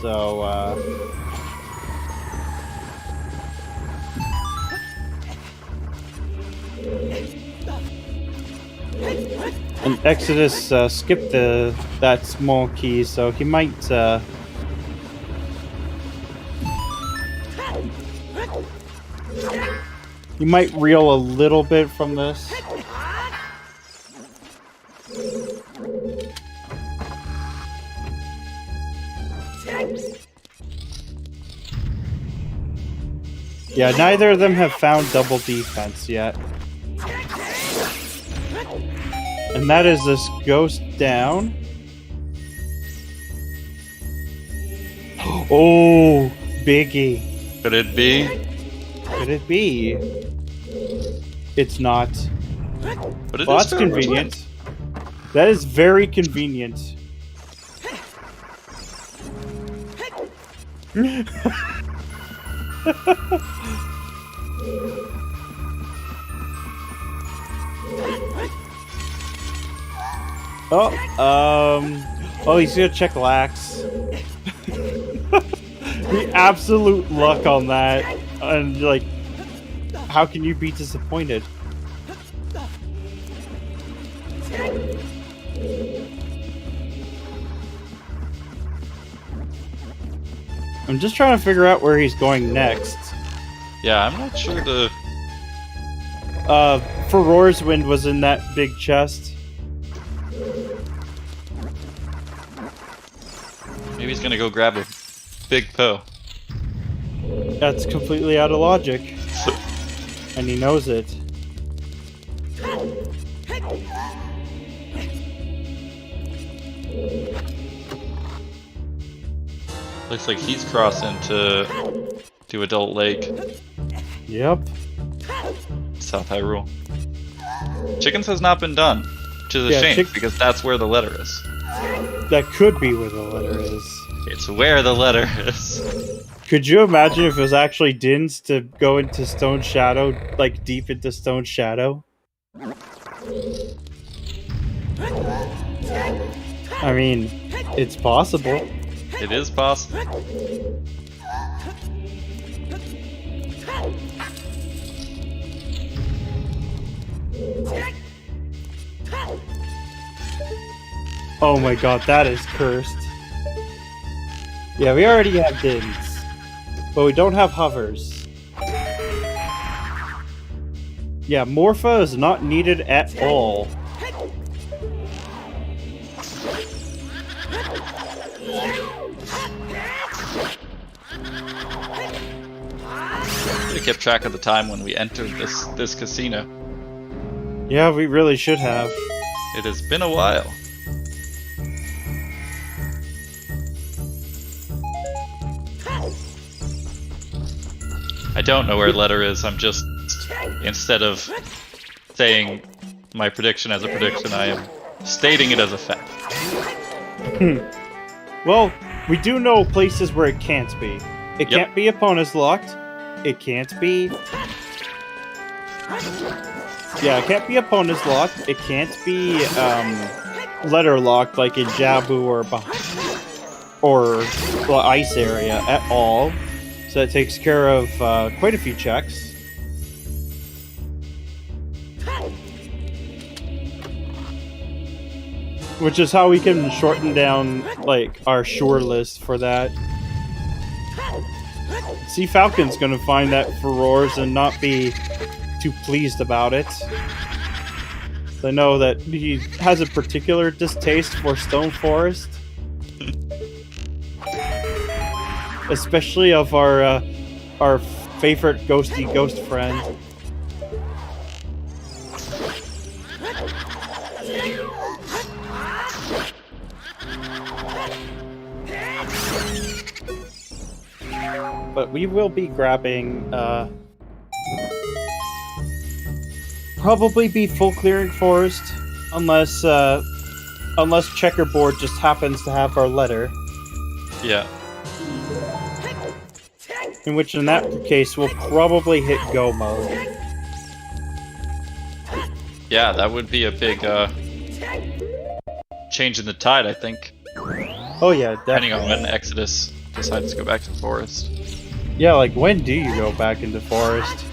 So, and Exodus skipped that small key, so he might reel a little bit from this. Yeah, neither of them have found double defense yet. And that is this ghost down. Oh, biggie. Could it be? Could it be? It's not. But it Well, is that's convenient. That is very convenient. Oh, he's gonna check lax. The absolute luck on that. And, like, how can you be disappointed? I'm just trying to figure out where he's going next. Yeah, I'm not sure the... Farore's Wind was in that big chest. Maybe he's gonna go grab a big Poe. That's completely out of logic. And he knows it. Looks like he's crossing to Adult Lake, Yep. South Hyrule. Chickens has not been done, which is a Yeah, shame, because that's where the letter is. That could be where the letter is. It's where the letter is. Could you imagine if it was actually Din's to go into Stone Shadow, like deep into Stone Shadow? I mean, it's possible. It is possible. Oh my god, that is cursed. Yeah, we already have Dins. But we don't have hovers. Yeah, Morpha is not needed at all. We kept track of the time when we entered this casino. Yeah, we really should have. It has been a while. I don't know where letter is. I'm just, instead of saying my prediction as a prediction, I am stating it as a fact. Well, we do know places where it can't be. It Yep. can't be opponents locked. It can't be... Yeah, it can't be opponents locked. It can't be letter locked like in Jabu or the ice area at all. So that takes care of quite a few checks. Which is how we can shorten down like our shore list for that. CFalcon's gonna find that Furores and not be too pleased about it. I know that he has a particular distaste for Stone Forest. Especially of our favorite ghosty ghost friend. But we will be grabbing, probably be full clearing forest, unless Checkerboard just happens to have our letter. Yeah. In which, in that case, we'll probably hit go mode. Yeah, that would be a big change in the tide, I think. Oh yeah, Depending definitely. on when Exodus decides to go back to the forest. Yeah, like when do you go back into forest?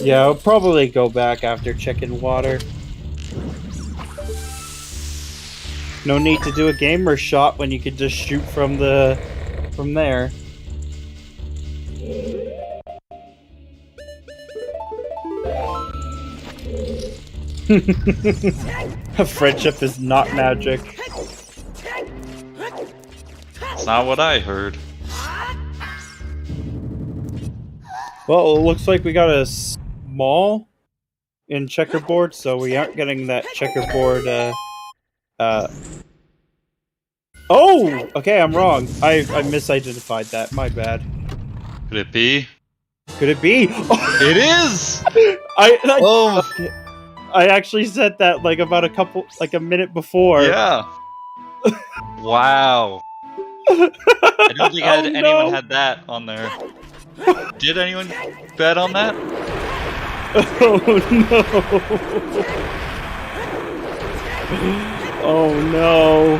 Yeah, I'll probably go back after checking water. No need to do a gamer shot when you could just shoot from there. Friendship is not magic. It's not what I heard. Well, it looks like we got a small in checkerboard, so we aren't getting that checkerboard. Oh, okay, I'm wrong. I misidentified that. My bad. Could it be? Could it be? It is! I actually said that like about a minute before. Yeah. Wow. I don't think anyone had that on there. Did anyone bet on that? Oh no! Oh no!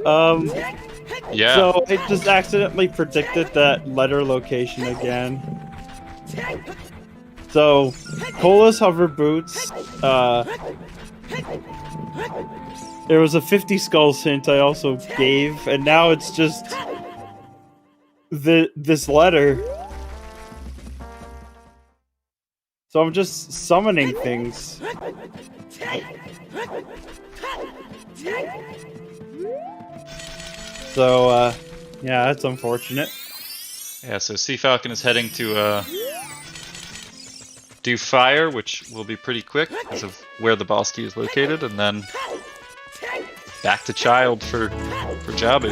Wow. Yeah. So I just accidentally predicted that letter location again. So, Cola's hover boots. There was a 50 skulls hint I also gave, and now it's just this letter. So I'm just summoning things. So, yeah, that's unfortunate. Yeah, so CFalcon is heading to do fire, which will be pretty quick because of where the boss key is located, and then back to child for Jabu.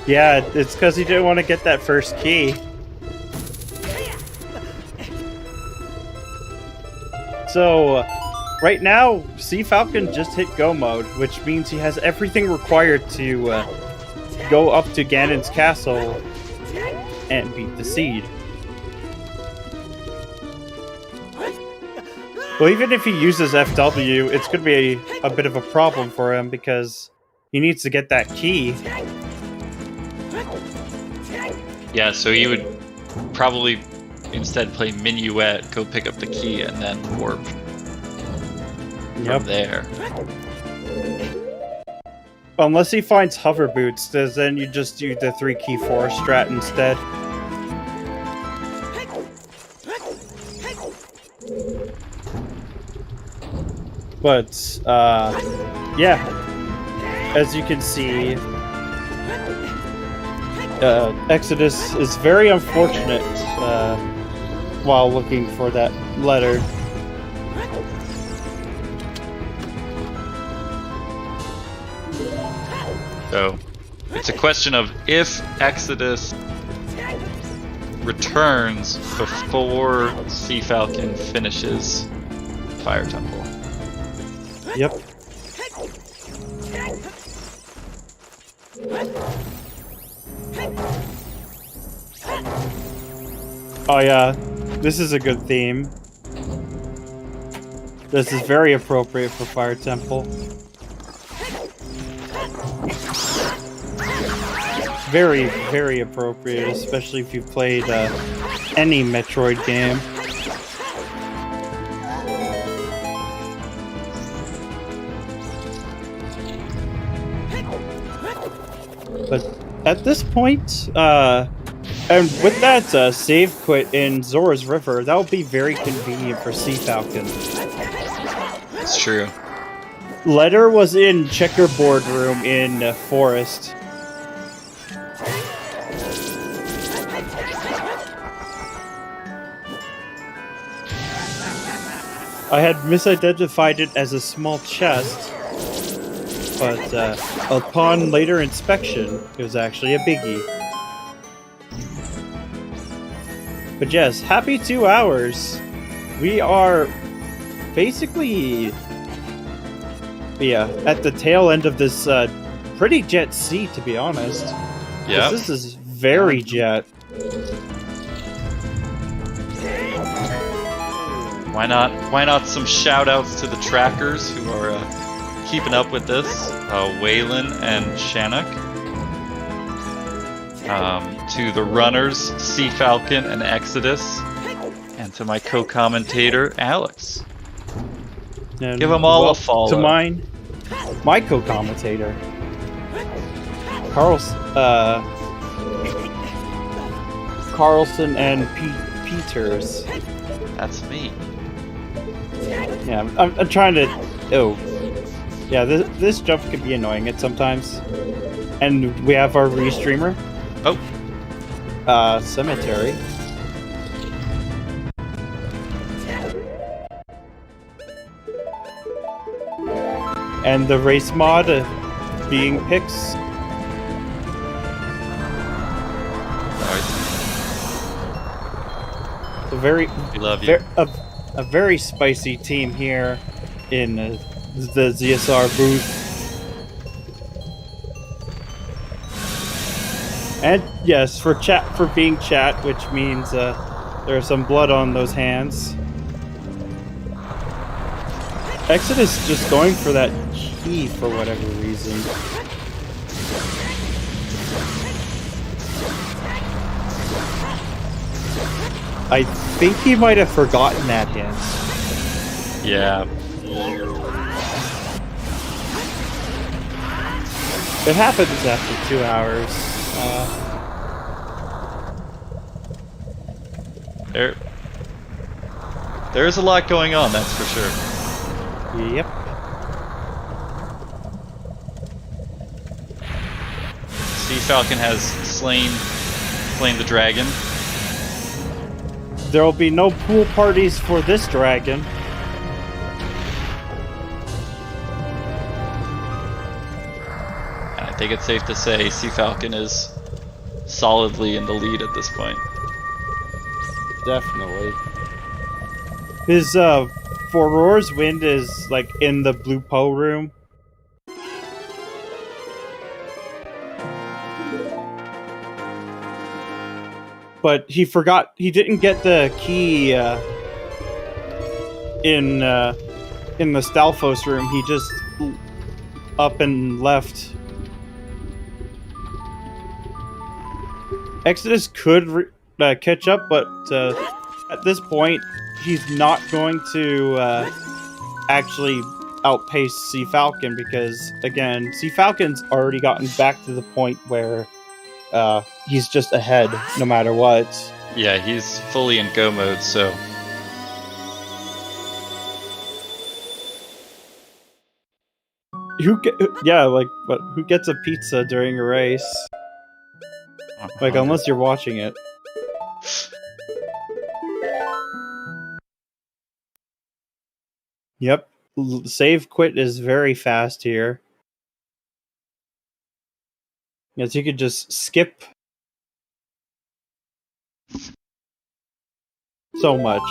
Yeah, it's because he didn't want to get that first key. So, right now, CFalcon just hit go mode, which means he has everything required to go up to Ganon's castle and beat the seed. Well, even if he uses FW, it's going to be a bit of a problem for him because he needs to get that key. Yeah, so he would probably instead play Minuet, go pick up the key, and then warp from there. Unless he finds hover boots, then you just do the 3-key forest strat instead. But, yeah. As you can see, Exodus is very unfortunate while looking for that letter. So, it's a question of if Exodus returns before CFalcon finishes Fire Temple. Yep. Oh yeah, this is a good theme. This is very appropriate for Fire Temple. Very, very appropriate, especially if you've played any Metroid game. But at this point, and with that save quit in Zora's River, that would be very convenient for CFalcon. It's true. Letter was in Checkerboard Room in Forest. I had misidentified it as a small chest, but upon later inspection, it was actually a biggie. But yes, happy 2 hours. We are basically, at the tail end of this pretty Jet C, to be honest. Yeah. This is very Jet. Why not some shout outs to the trackers who are keeping up with this? Waylon and Shannock. To the runners, CFalcon and Exodus. And to my co-commentator, Alex. And give them all a follow. To my co-commentator, Carlson and Peters. That's me. Yeah, I'm trying to. Oh, yeah. This jump can be annoying at sometimes. And we have our restreamer. Oh. Cemetery. And the race mod being Pix. A very, we love you. A very spicy team here in the ZSR booth. And yes, for being chat, which means there's some blood on those hands. Exodus just going for that key for whatever reason. I think he might have forgotten that hint. Yeah. It happens after 2 hours. There's a lot going on, that's for sure. Yep. CFalcon has slain the dragon. There will be no pool parties for this dragon. I think it's safe to say CFalcon is solidly in the lead at this point. Definitely. His For Roar's Wind is like in the Blue Po room. But he didn't get the key in the Stalfos room. He just up and left. Exodus could catch up, but at this point, he's not going to actually outpace CFalcon because, again, CFalcon's already gotten back to the point where he's just ahead no matter what. Yeah, he's fully in go mode, so... Who gets a pizza during a race? Like, unless you're watching it. Yep. Save quit is very fast here. Yes, you could just skip so much.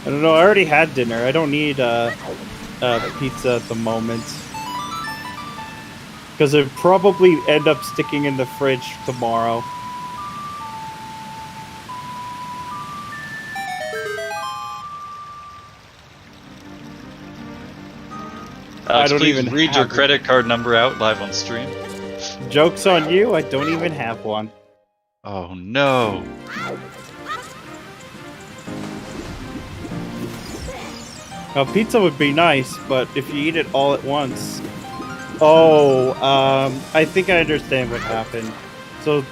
I don't know, I already had dinner. I don't need pizza at the moment. Because it'd probably end up sticking in the fridge tomorrow. Alex, please read your credit card number out live on stream. Joke's on you, I don't even have one. Oh no. Now, pizza would be nice, but if you eat it all at once... Oh, I think I understand what happened. So,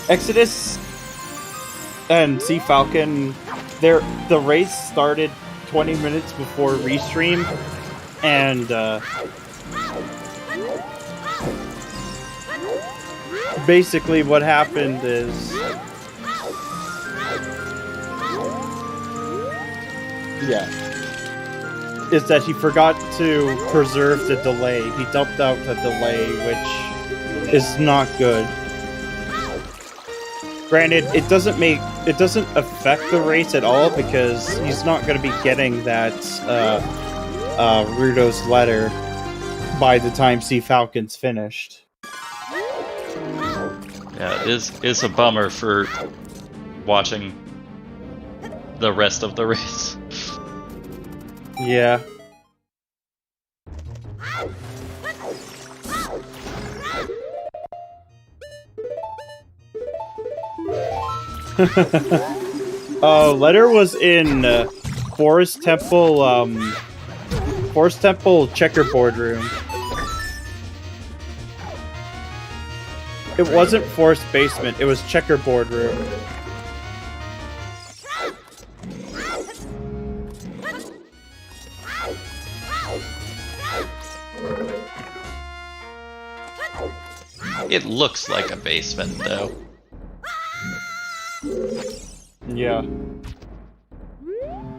Exodus and CFalcon, the race started 20 minutes before restream, and basically what happened is, is that he forgot to preserve the delay. He dumped out the delay, which is not good. Granted, it doesn't affect the race at all because he's not going to be getting that Rudo's letter by the time CFalcon's finished. Yeah, it is a bummer for watching the rest of the race. Yeah. Letter was in Forest Temple checkerboard room. It wasn't Forest Basement, it was checkerboard room. It looks like a basement, though. Yeah.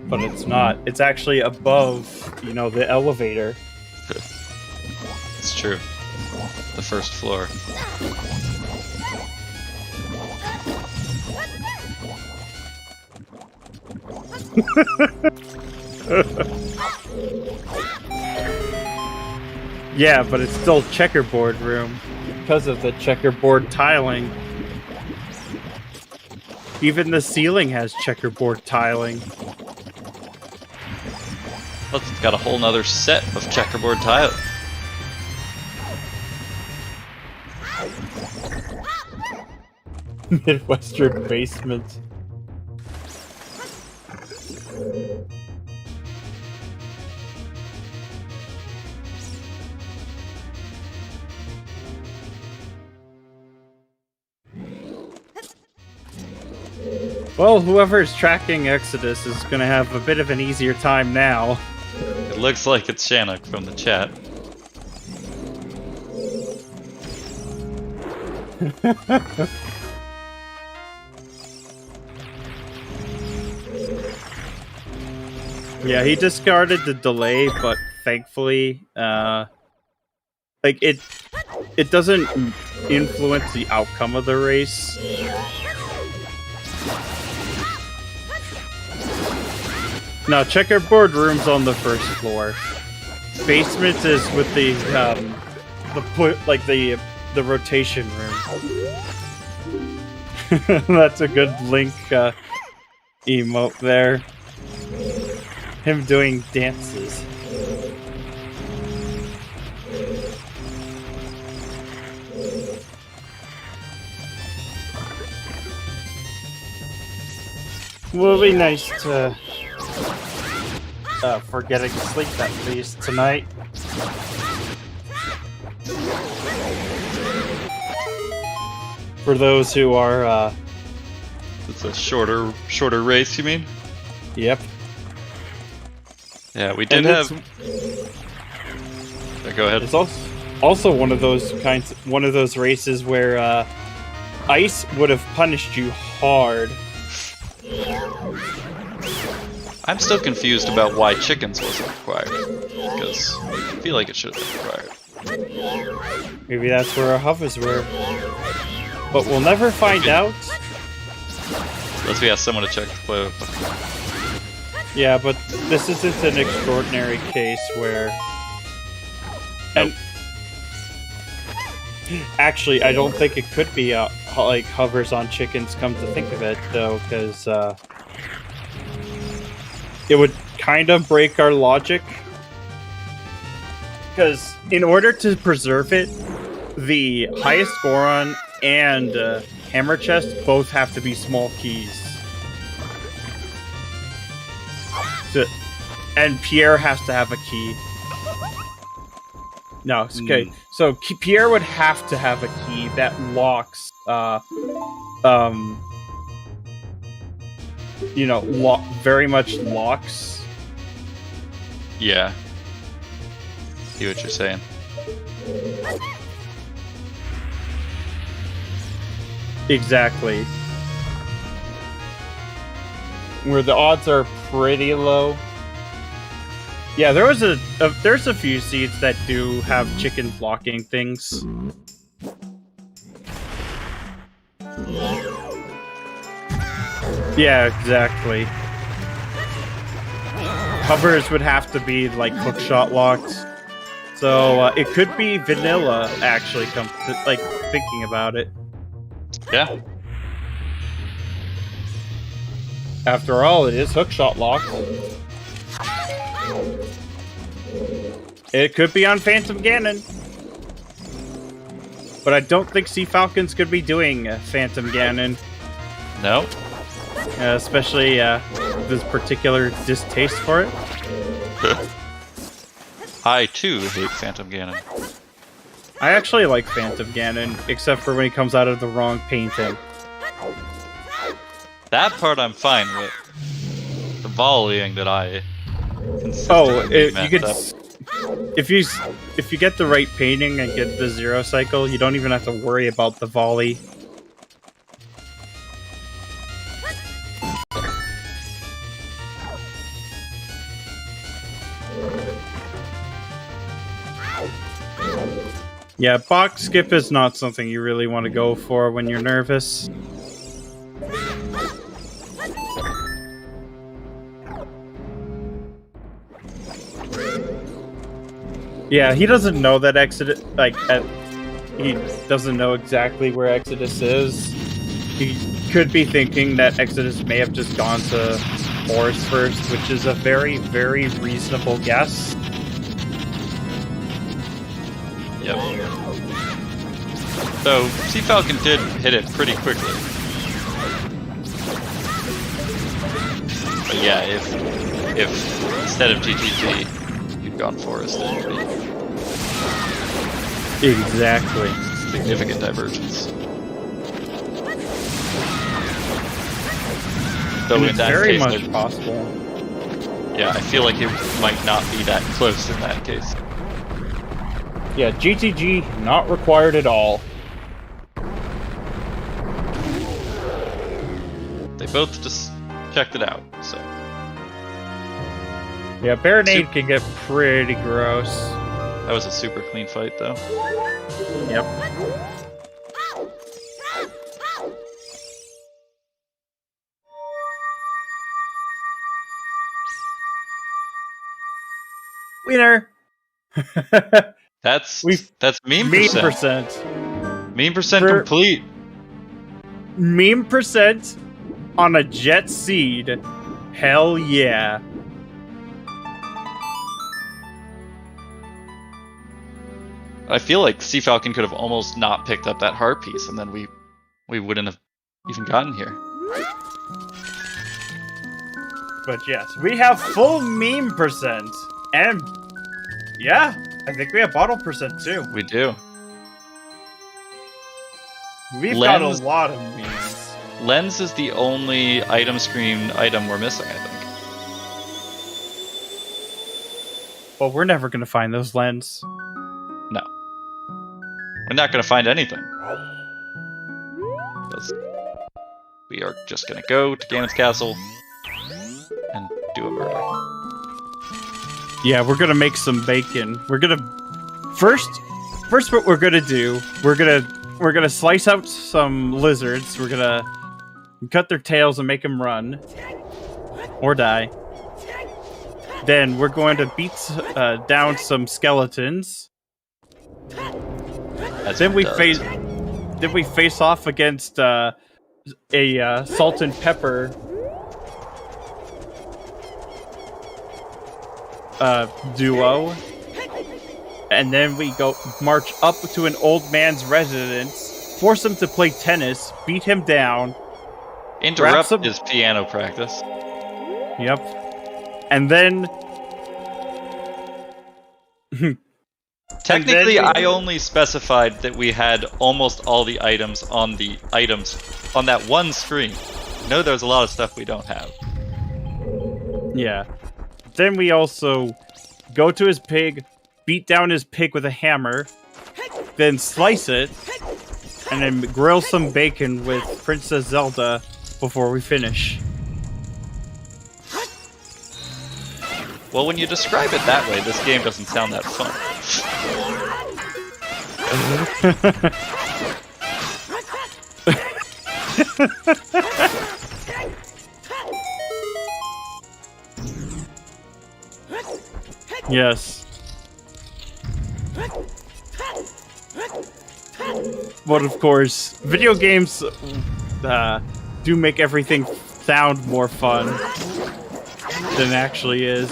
But it's not. It's actually above, you know, the elevator. It's true. The first floor. Yeah, but it's still checkerboard room because of the checkerboard tiling. Even the ceiling has checkerboard tiling. Plus, it's got a whole nother set of checkerboard tile. Midwestern basement. Well, whoever's tracking Exodus is gonna have a bit of an easier time now. It looks like it's Shannock from the chat. Yeah, he discarded the delay, but thankfully, like it doesn't influence the outcome of the race. Now, checkerboard room's on the first floor. Basement is with the rotation room. That's a good Link emote there. Him doing dances. Will be nice to for getting sleep at least tonight. For those who are It's a shorter race, you mean? Yep. Yeah, we did have. Yeah, go ahead. It's also one of those races where ice would have punished you hard. I'm still confused about why chickens wasn't required, because I feel like it should have been required. Maybe that's where our hovers were. But we'll never find out. Unless we ask someone to check the clue. Yeah, but this isn't an extraordinary case where... And actually, I don't think it could be like hovers on chickens, come to think of it, though, because it would kind of break our logic. Because in order to preserve it, the highest Goron and Hammer Chest both have to be small keys. And Pierre has to have a key. No, it's okay. So Pierre would have to have a key that locks, you know, very much locks. Yeah. See what you're saying. Exactly. Where the odds are pretty low. Yeah, there's a few seeds that do have chicken blocking things. Yeah, exactly. Hovers would have to be like hookshot locked. So it could be vanilla actually like thinking about it. Yeah. After all, it is hookshot locked. It could be on Phantom Ganon. But I don't think CFalcon's gonna be doing Phantom Ganon. No? Especially this particular distaste for it. I too hate Phantom Ganon. I actually like Phantom Ganon, except for when he comes out of the wrong painting. That part I'm fine with. The volleying that I consistently messed up. If you get the right painting and get the zero cycle, you don't even have to worry about the volley. Yeah, box skip is not something you really want to go for when you're nervous. Yeah, he doesn't know that Exodus, he doesn't know exactly where Exodus is. He could be thinking that Exodus may have just gone to Forest first, which is a very, very reasonable guess. Yep. So, CFalcon did hit it pretty quickly. But yeah, if instead of GTG, you'd gone Forest, it would be Exactly. significant divergence. So And in it's that very case, much possible. yeah, I feel like it might not be that close in that case. Yeah, GTG not required at all. They both just checked it out, so. Yeah, Baronade can get pretty gross. That was a super clean fight, though. Yep. Winner! That's meme Meme percent. percent. Meme percent For- complete. Meme percent on a jet seed. Hell yeah. I feel like CFalcon could have almost not picked up that heart piece, and then we wouldn't have even gotten here. But yes, we have full meme percent. And yeah, I think we have bottle percent too. We do. We've Lens- got a lot of memes. Lens is the only item screen item we're missing, I think. Well, we're never gonna find those lens. No. We're not going to find anything. Because we are just going to go to Ganon's Castle and do a murder. Yeah, we're gonna make some bacon. We're gonna first what we're gonna do, we're gonna slice out some lizards. We're gonna cut their tails and make them run or die. Then we're going to beat down some skeletons. Then we face off against a salt and pepper duo, and then we go march up to an old man's residence, force him to play tennis, beat him down, Interrupt some- his piano practice. Yep, and then Technically, And then- I only specified that we had almost all the items on that one screen. No, there's a lot of stuff we don't have. yeah, then we also go to his pig, beat down his pig with a hammer, then slice it, and then grill some bacon with Princess Zelda before we finish. Well, when you describe it that way, this game doesn't sound that fun. Yes. But of course, video games do make everything sound more fun than it actually is.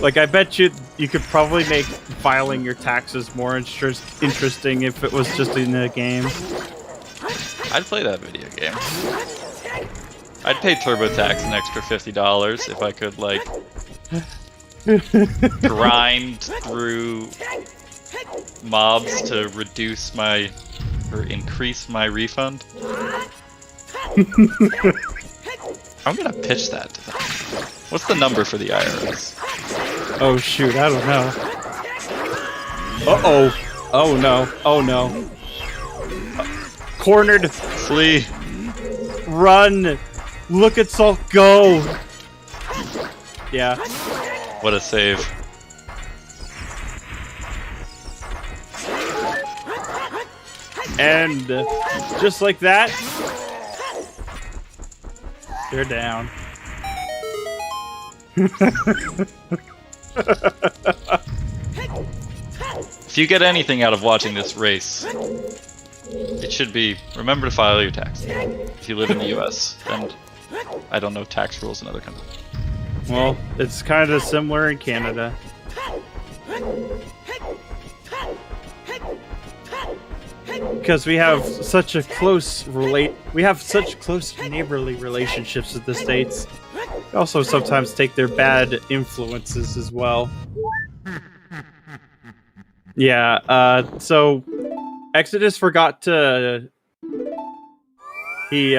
Like, I bet you could probably make filing your taxes more interesting if it was just in a game. I'd play that video game. I'd pay TurboTax an extra $50 if I could like grind through mobs to reduce my or increase my refund. I'm gonna pitch that to them. What's the number for the IRS? Oh shoot, I don't know. Uh-oh. Oh no. Oh no. Cornered. Flee. Run. Look at Salt go. Yeah. What a save. And just like that, they're down. If you get anything out of watching this race, it should be remember to file your taxes. If you live in the US, and I don't know tax rules in other countries. Well, it's kind of similar in Canada. Because we have such a close neighborly relationships with the states. We also sometimes take their bad influences as well. Yeah, so Exodus forgot to he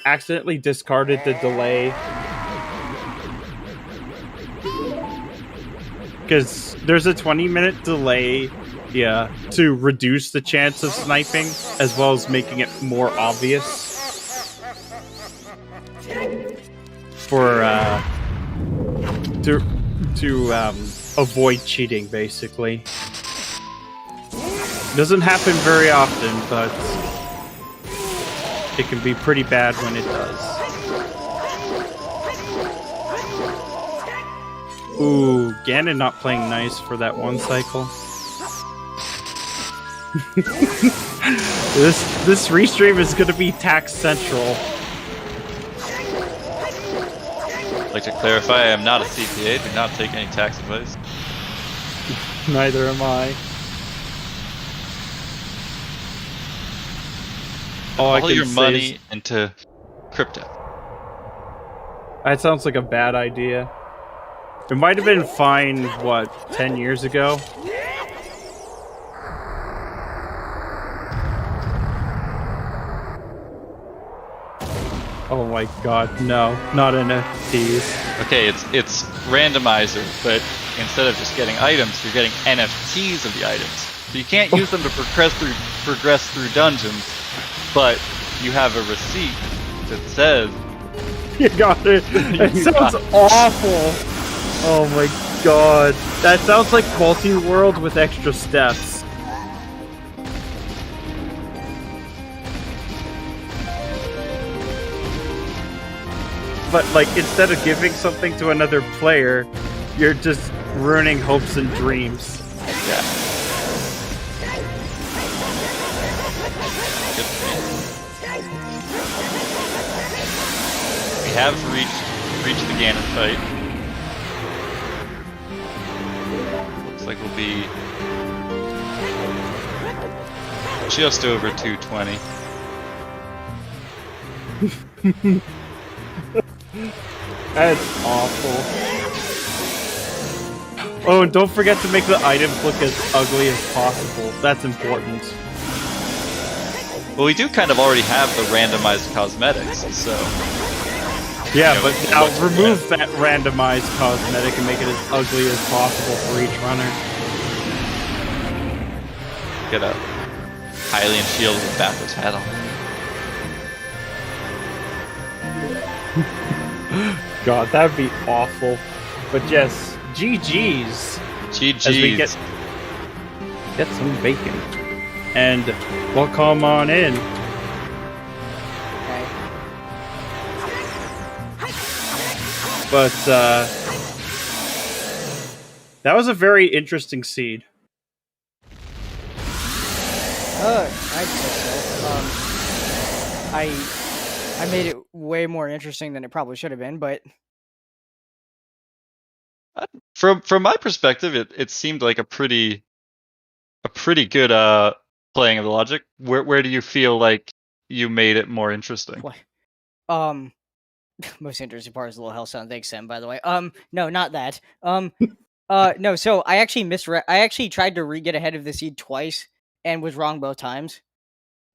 accidentally discarded the delay. Because there's a 20-minute delay, yeah, to reduce the chance of sniping, as well as making it more obvious. For, to avoid cheating, basically. Doesn't happen very often, but it can be pretty bad when it does. Ooh, Ganon not playing nice for that one cycle. This restream is gonna be tax central. I'd like to clarify, I am not a CPA, do not take any tax advice. Neither am I. All your money into crypto. That sounds like a bad idea. It might have been fine, what, 10 years ago? Oh my god, no. Not NFTs. Okay, it's randomizer, but instead of just getting items, you're getting NFTs of the items. So you can't use them to progress through dungeons, but you have a receipt that says You got it. That sounds awful. Oh my god. That sounds like multi-world with extra steps. But, like, instead of giving something to another player, you're just ruining hopes and dreams. Yeah. Good for me. We have reached the Ganon fight. Looks like we'll be just over 220. That's awful. Oh, and don't forget to make the items look as ugly as possible. That's important. Well, we do kind of already have the randomized cosmetics, so... Yeah, you know, but now remove that randomized cosmetic and make it as ugly as possible for each runner. Get a Hylian shield with backwards hat on. God, that'd be awful. But yes, GG's. GG's. As we get some bacon. And welcome on in. Okay. But that was a very interesting seed. I'd say so. I made it way more interesting than it probably should have been, but From my perspective, it seemed like a pretty good playing of the logic. Where do you feel like you made it more interesting? um, Most interesting part is the little hell sound. Thanks, Sam. By the way. No, not that. No. So I actually misread. I actually tried to get ahead of the seed twice and was wrong both times.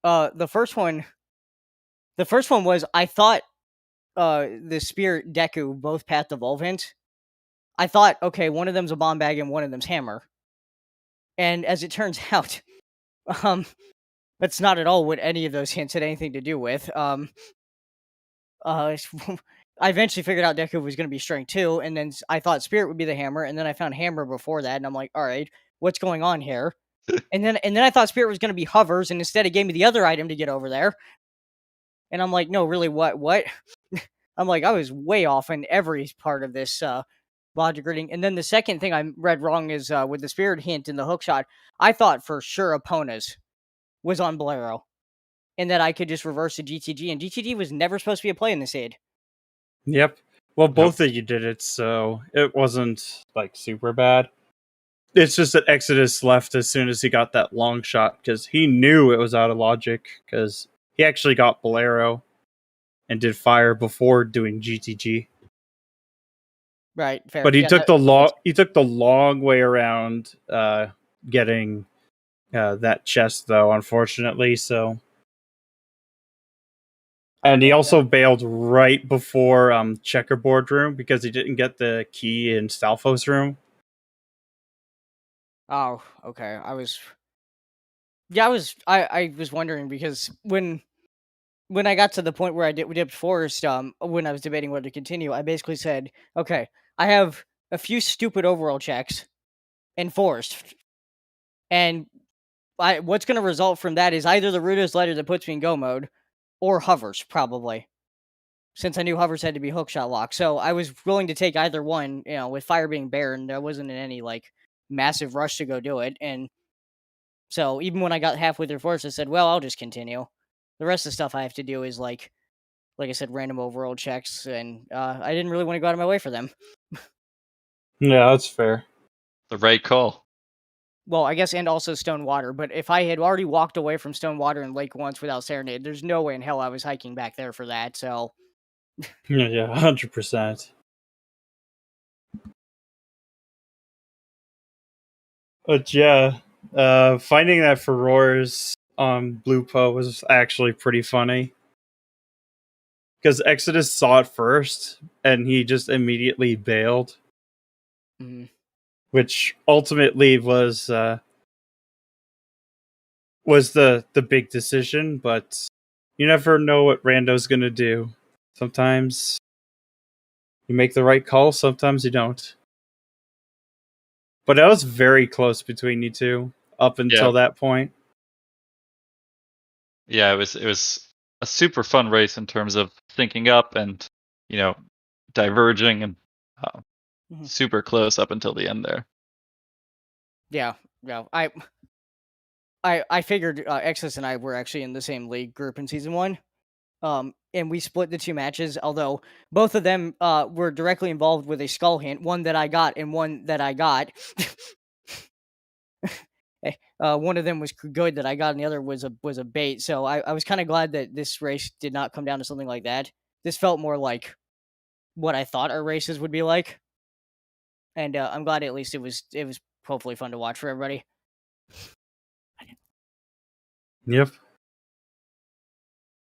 The first one was I thought the Spirit Deku both Path Evolve hints. I thought, okay, one of them's a bomb bag and one of them's hammer. And as it turns out, that's not at all what any of those hints had anything to do with. I eventually figured out Deku was going to be strength 2, and then I thought Spirit would be the hammer, and then I found hammer before that, and I'm like, all right, what's going on here? and then I thought Spirit was going to be hovers, and instead it gave me the other item to get over there. And I'm like, no, really, what? I'm like, I was way off in every part of this logic reading. And then the second thing I read wrong is with the Spirit hint in the hook shot, I thought for sure Epona's was on Bolero, and that I could just reverse the GTG, and GTG was never supposed to be a play in this aid. Yep. Well, both of you did it, so it wasn't like super bad. It's just that Exodus left as soon as he got that long shot because he knew it was out of logic because he actually got Bolero and did fire before doing GTG. Right, fair. But he took the long way around getting that chest though, unfortunately. So, and he also bailed right before checkerboard room because he didn't get the key in Stalfos room. Oh, okay. I was wondering because when I got to the point where we dipped forest, when I was debating whether to continue, I basically said, okay, I have a few stupid overall checks in forest, and what's going to result from that is either the Rudo's letter that puts me in go mode, or hovers probably, since I knew hovers had to be hookshot lock. So I was willing to take either one. With fire being barren, there wasn't in any like massive rush to go do it, and so even when I got halfway through forest, I said, well, I'll just continue. The rest of the stuff I have to do is like I said, random overall checks, and I didn't really want to go out of my way for them. Yeah, that's fair. The right call. Well, I guess, and also Stone Water. But if I had already walked away from Stone Water and Lake once without Serenade, there's no way in hell I was hiking back there for that. So Yeah, 100%. But yeah, finding that Furor's on Blue Po was actually pretty funny. Because Exodus saw it first, and he just immediately bailed. Mhm. Which ultimately was the big decision, but you never know what Rando's gonna do. Sometimes you make the right call, sometimes you don't. But that was very close between you two up until that point. Yeah, it was a super fun race in terms of syncing up and diverging and super close up until the end there. Yeah. I figured Exodus and I were actually in the same league group in season 1. And we split the 2 matches, although both of them were directly involved with a skull hint, one that I got and one that I got. One of them was good that I got, and the other was a bait. So I was kind of glad that this race did not come down to something like that. This felt more like what I thought our races would be like, and I'm glad at least it was hopefully fun to watch for everybody. Yep.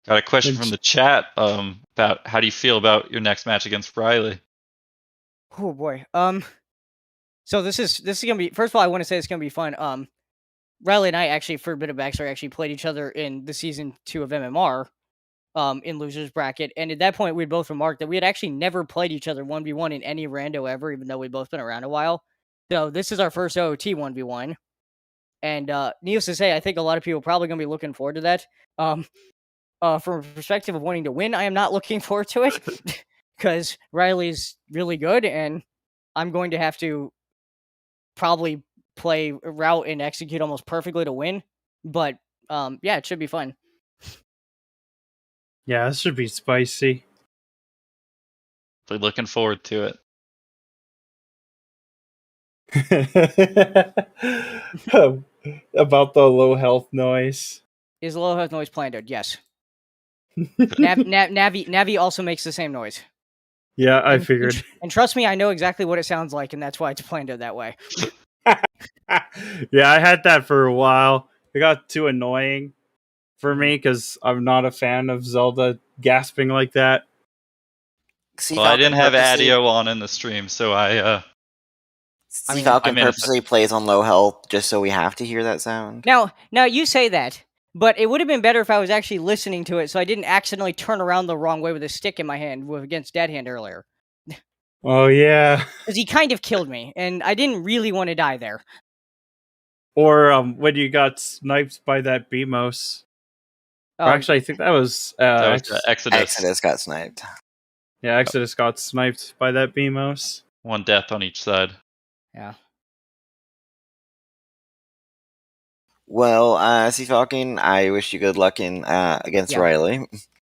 Got a question from the chat about how do you feel about your next match against Riley? Oh boy. So this is gonna be, first of all, I want to say it's gonna be fun. Riley and I actually, for a bit of backstory, actually played each other in the season 2 of MMR, in losers bracket, and at that point we both remarked that we had actually never played each other 1v1 in any rando ever, even though we'd both been around a while. So this is our first OOT 1v1, and needless to say, I think a lot of people are probably gonna be looking forward to that. From a perspective of wanting to win, I am not looking forward to it because Riley's really good, and I'm going to have to probably play route and execute almost perfectly to win. But yeah, it should be fun. Yeah, this should be spicy. Really looking forward to it. About the low health noise. Is low health noise planned out? Yes. Navi also makes the same noise. Yeah, I And- figured. And trust me, I know exactly what it sounds like, and that's why it's planned it that way. Yeah, I had that for a while. It got too annoying for me because I'm not a fan of Zelda gasping like that. Well, I didn't have purposely- Adio on in the stream, so I CFalcon I'm innocent. purposely plays on low health just so we have to hear that sound. Now you say that, but it would have been better if I was actually listening to it, so I didn't accidentally turn around the wrong way with a stick in my hand against Dead Hand earlier. Oh yeah. Because he kind of killed me, and I didn't really want to die there. Or when you got sniped by that BMOS. Or actually, I think that was that was Exodus. Exodus got sniped. Yeah, Exodus got sniped by that BMOS. One death on each side. Yeah. Well, CFalcon, I wish you good luck in against Yeah. Riley.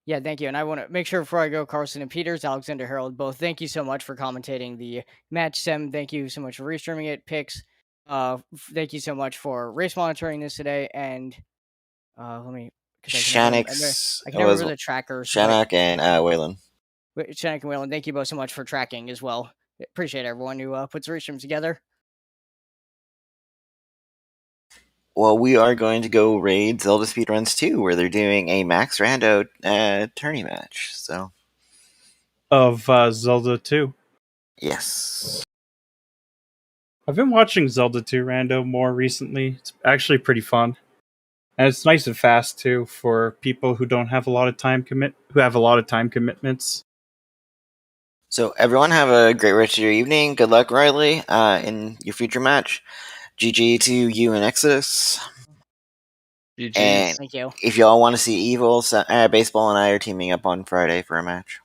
Yeah, thank you. And I want to make sure before I go, Carson and Peters, Alexander Harold, both, thank you so much for commentating the match. Sem, thank you so much for restreaming it. Pix, thank you so much for race monitoring this today. And let me... Shanix I can never remember the trackers. Shannock and Waylon. Shannock and Waylon, thank you both so much for tracking as well. Appreciate everyone who puts the restreams together. Well, we are going to go raid Zelda Speedruns 2, where they're doing a Max Rando tourney match. So, Of Zelda 2. yes. I've been watching Zelda 2 Rando more recently. It's actually pretty fun. And it's nice and fast too for people who don't have a lot of time commitments. So, everyone have a great rest of your evening. Good luck, Riley, in your future match. GG to you and Exodus. GG. And Thank you. if y'all want to see Evil, Baseball and I are teaming up on Friday for a match.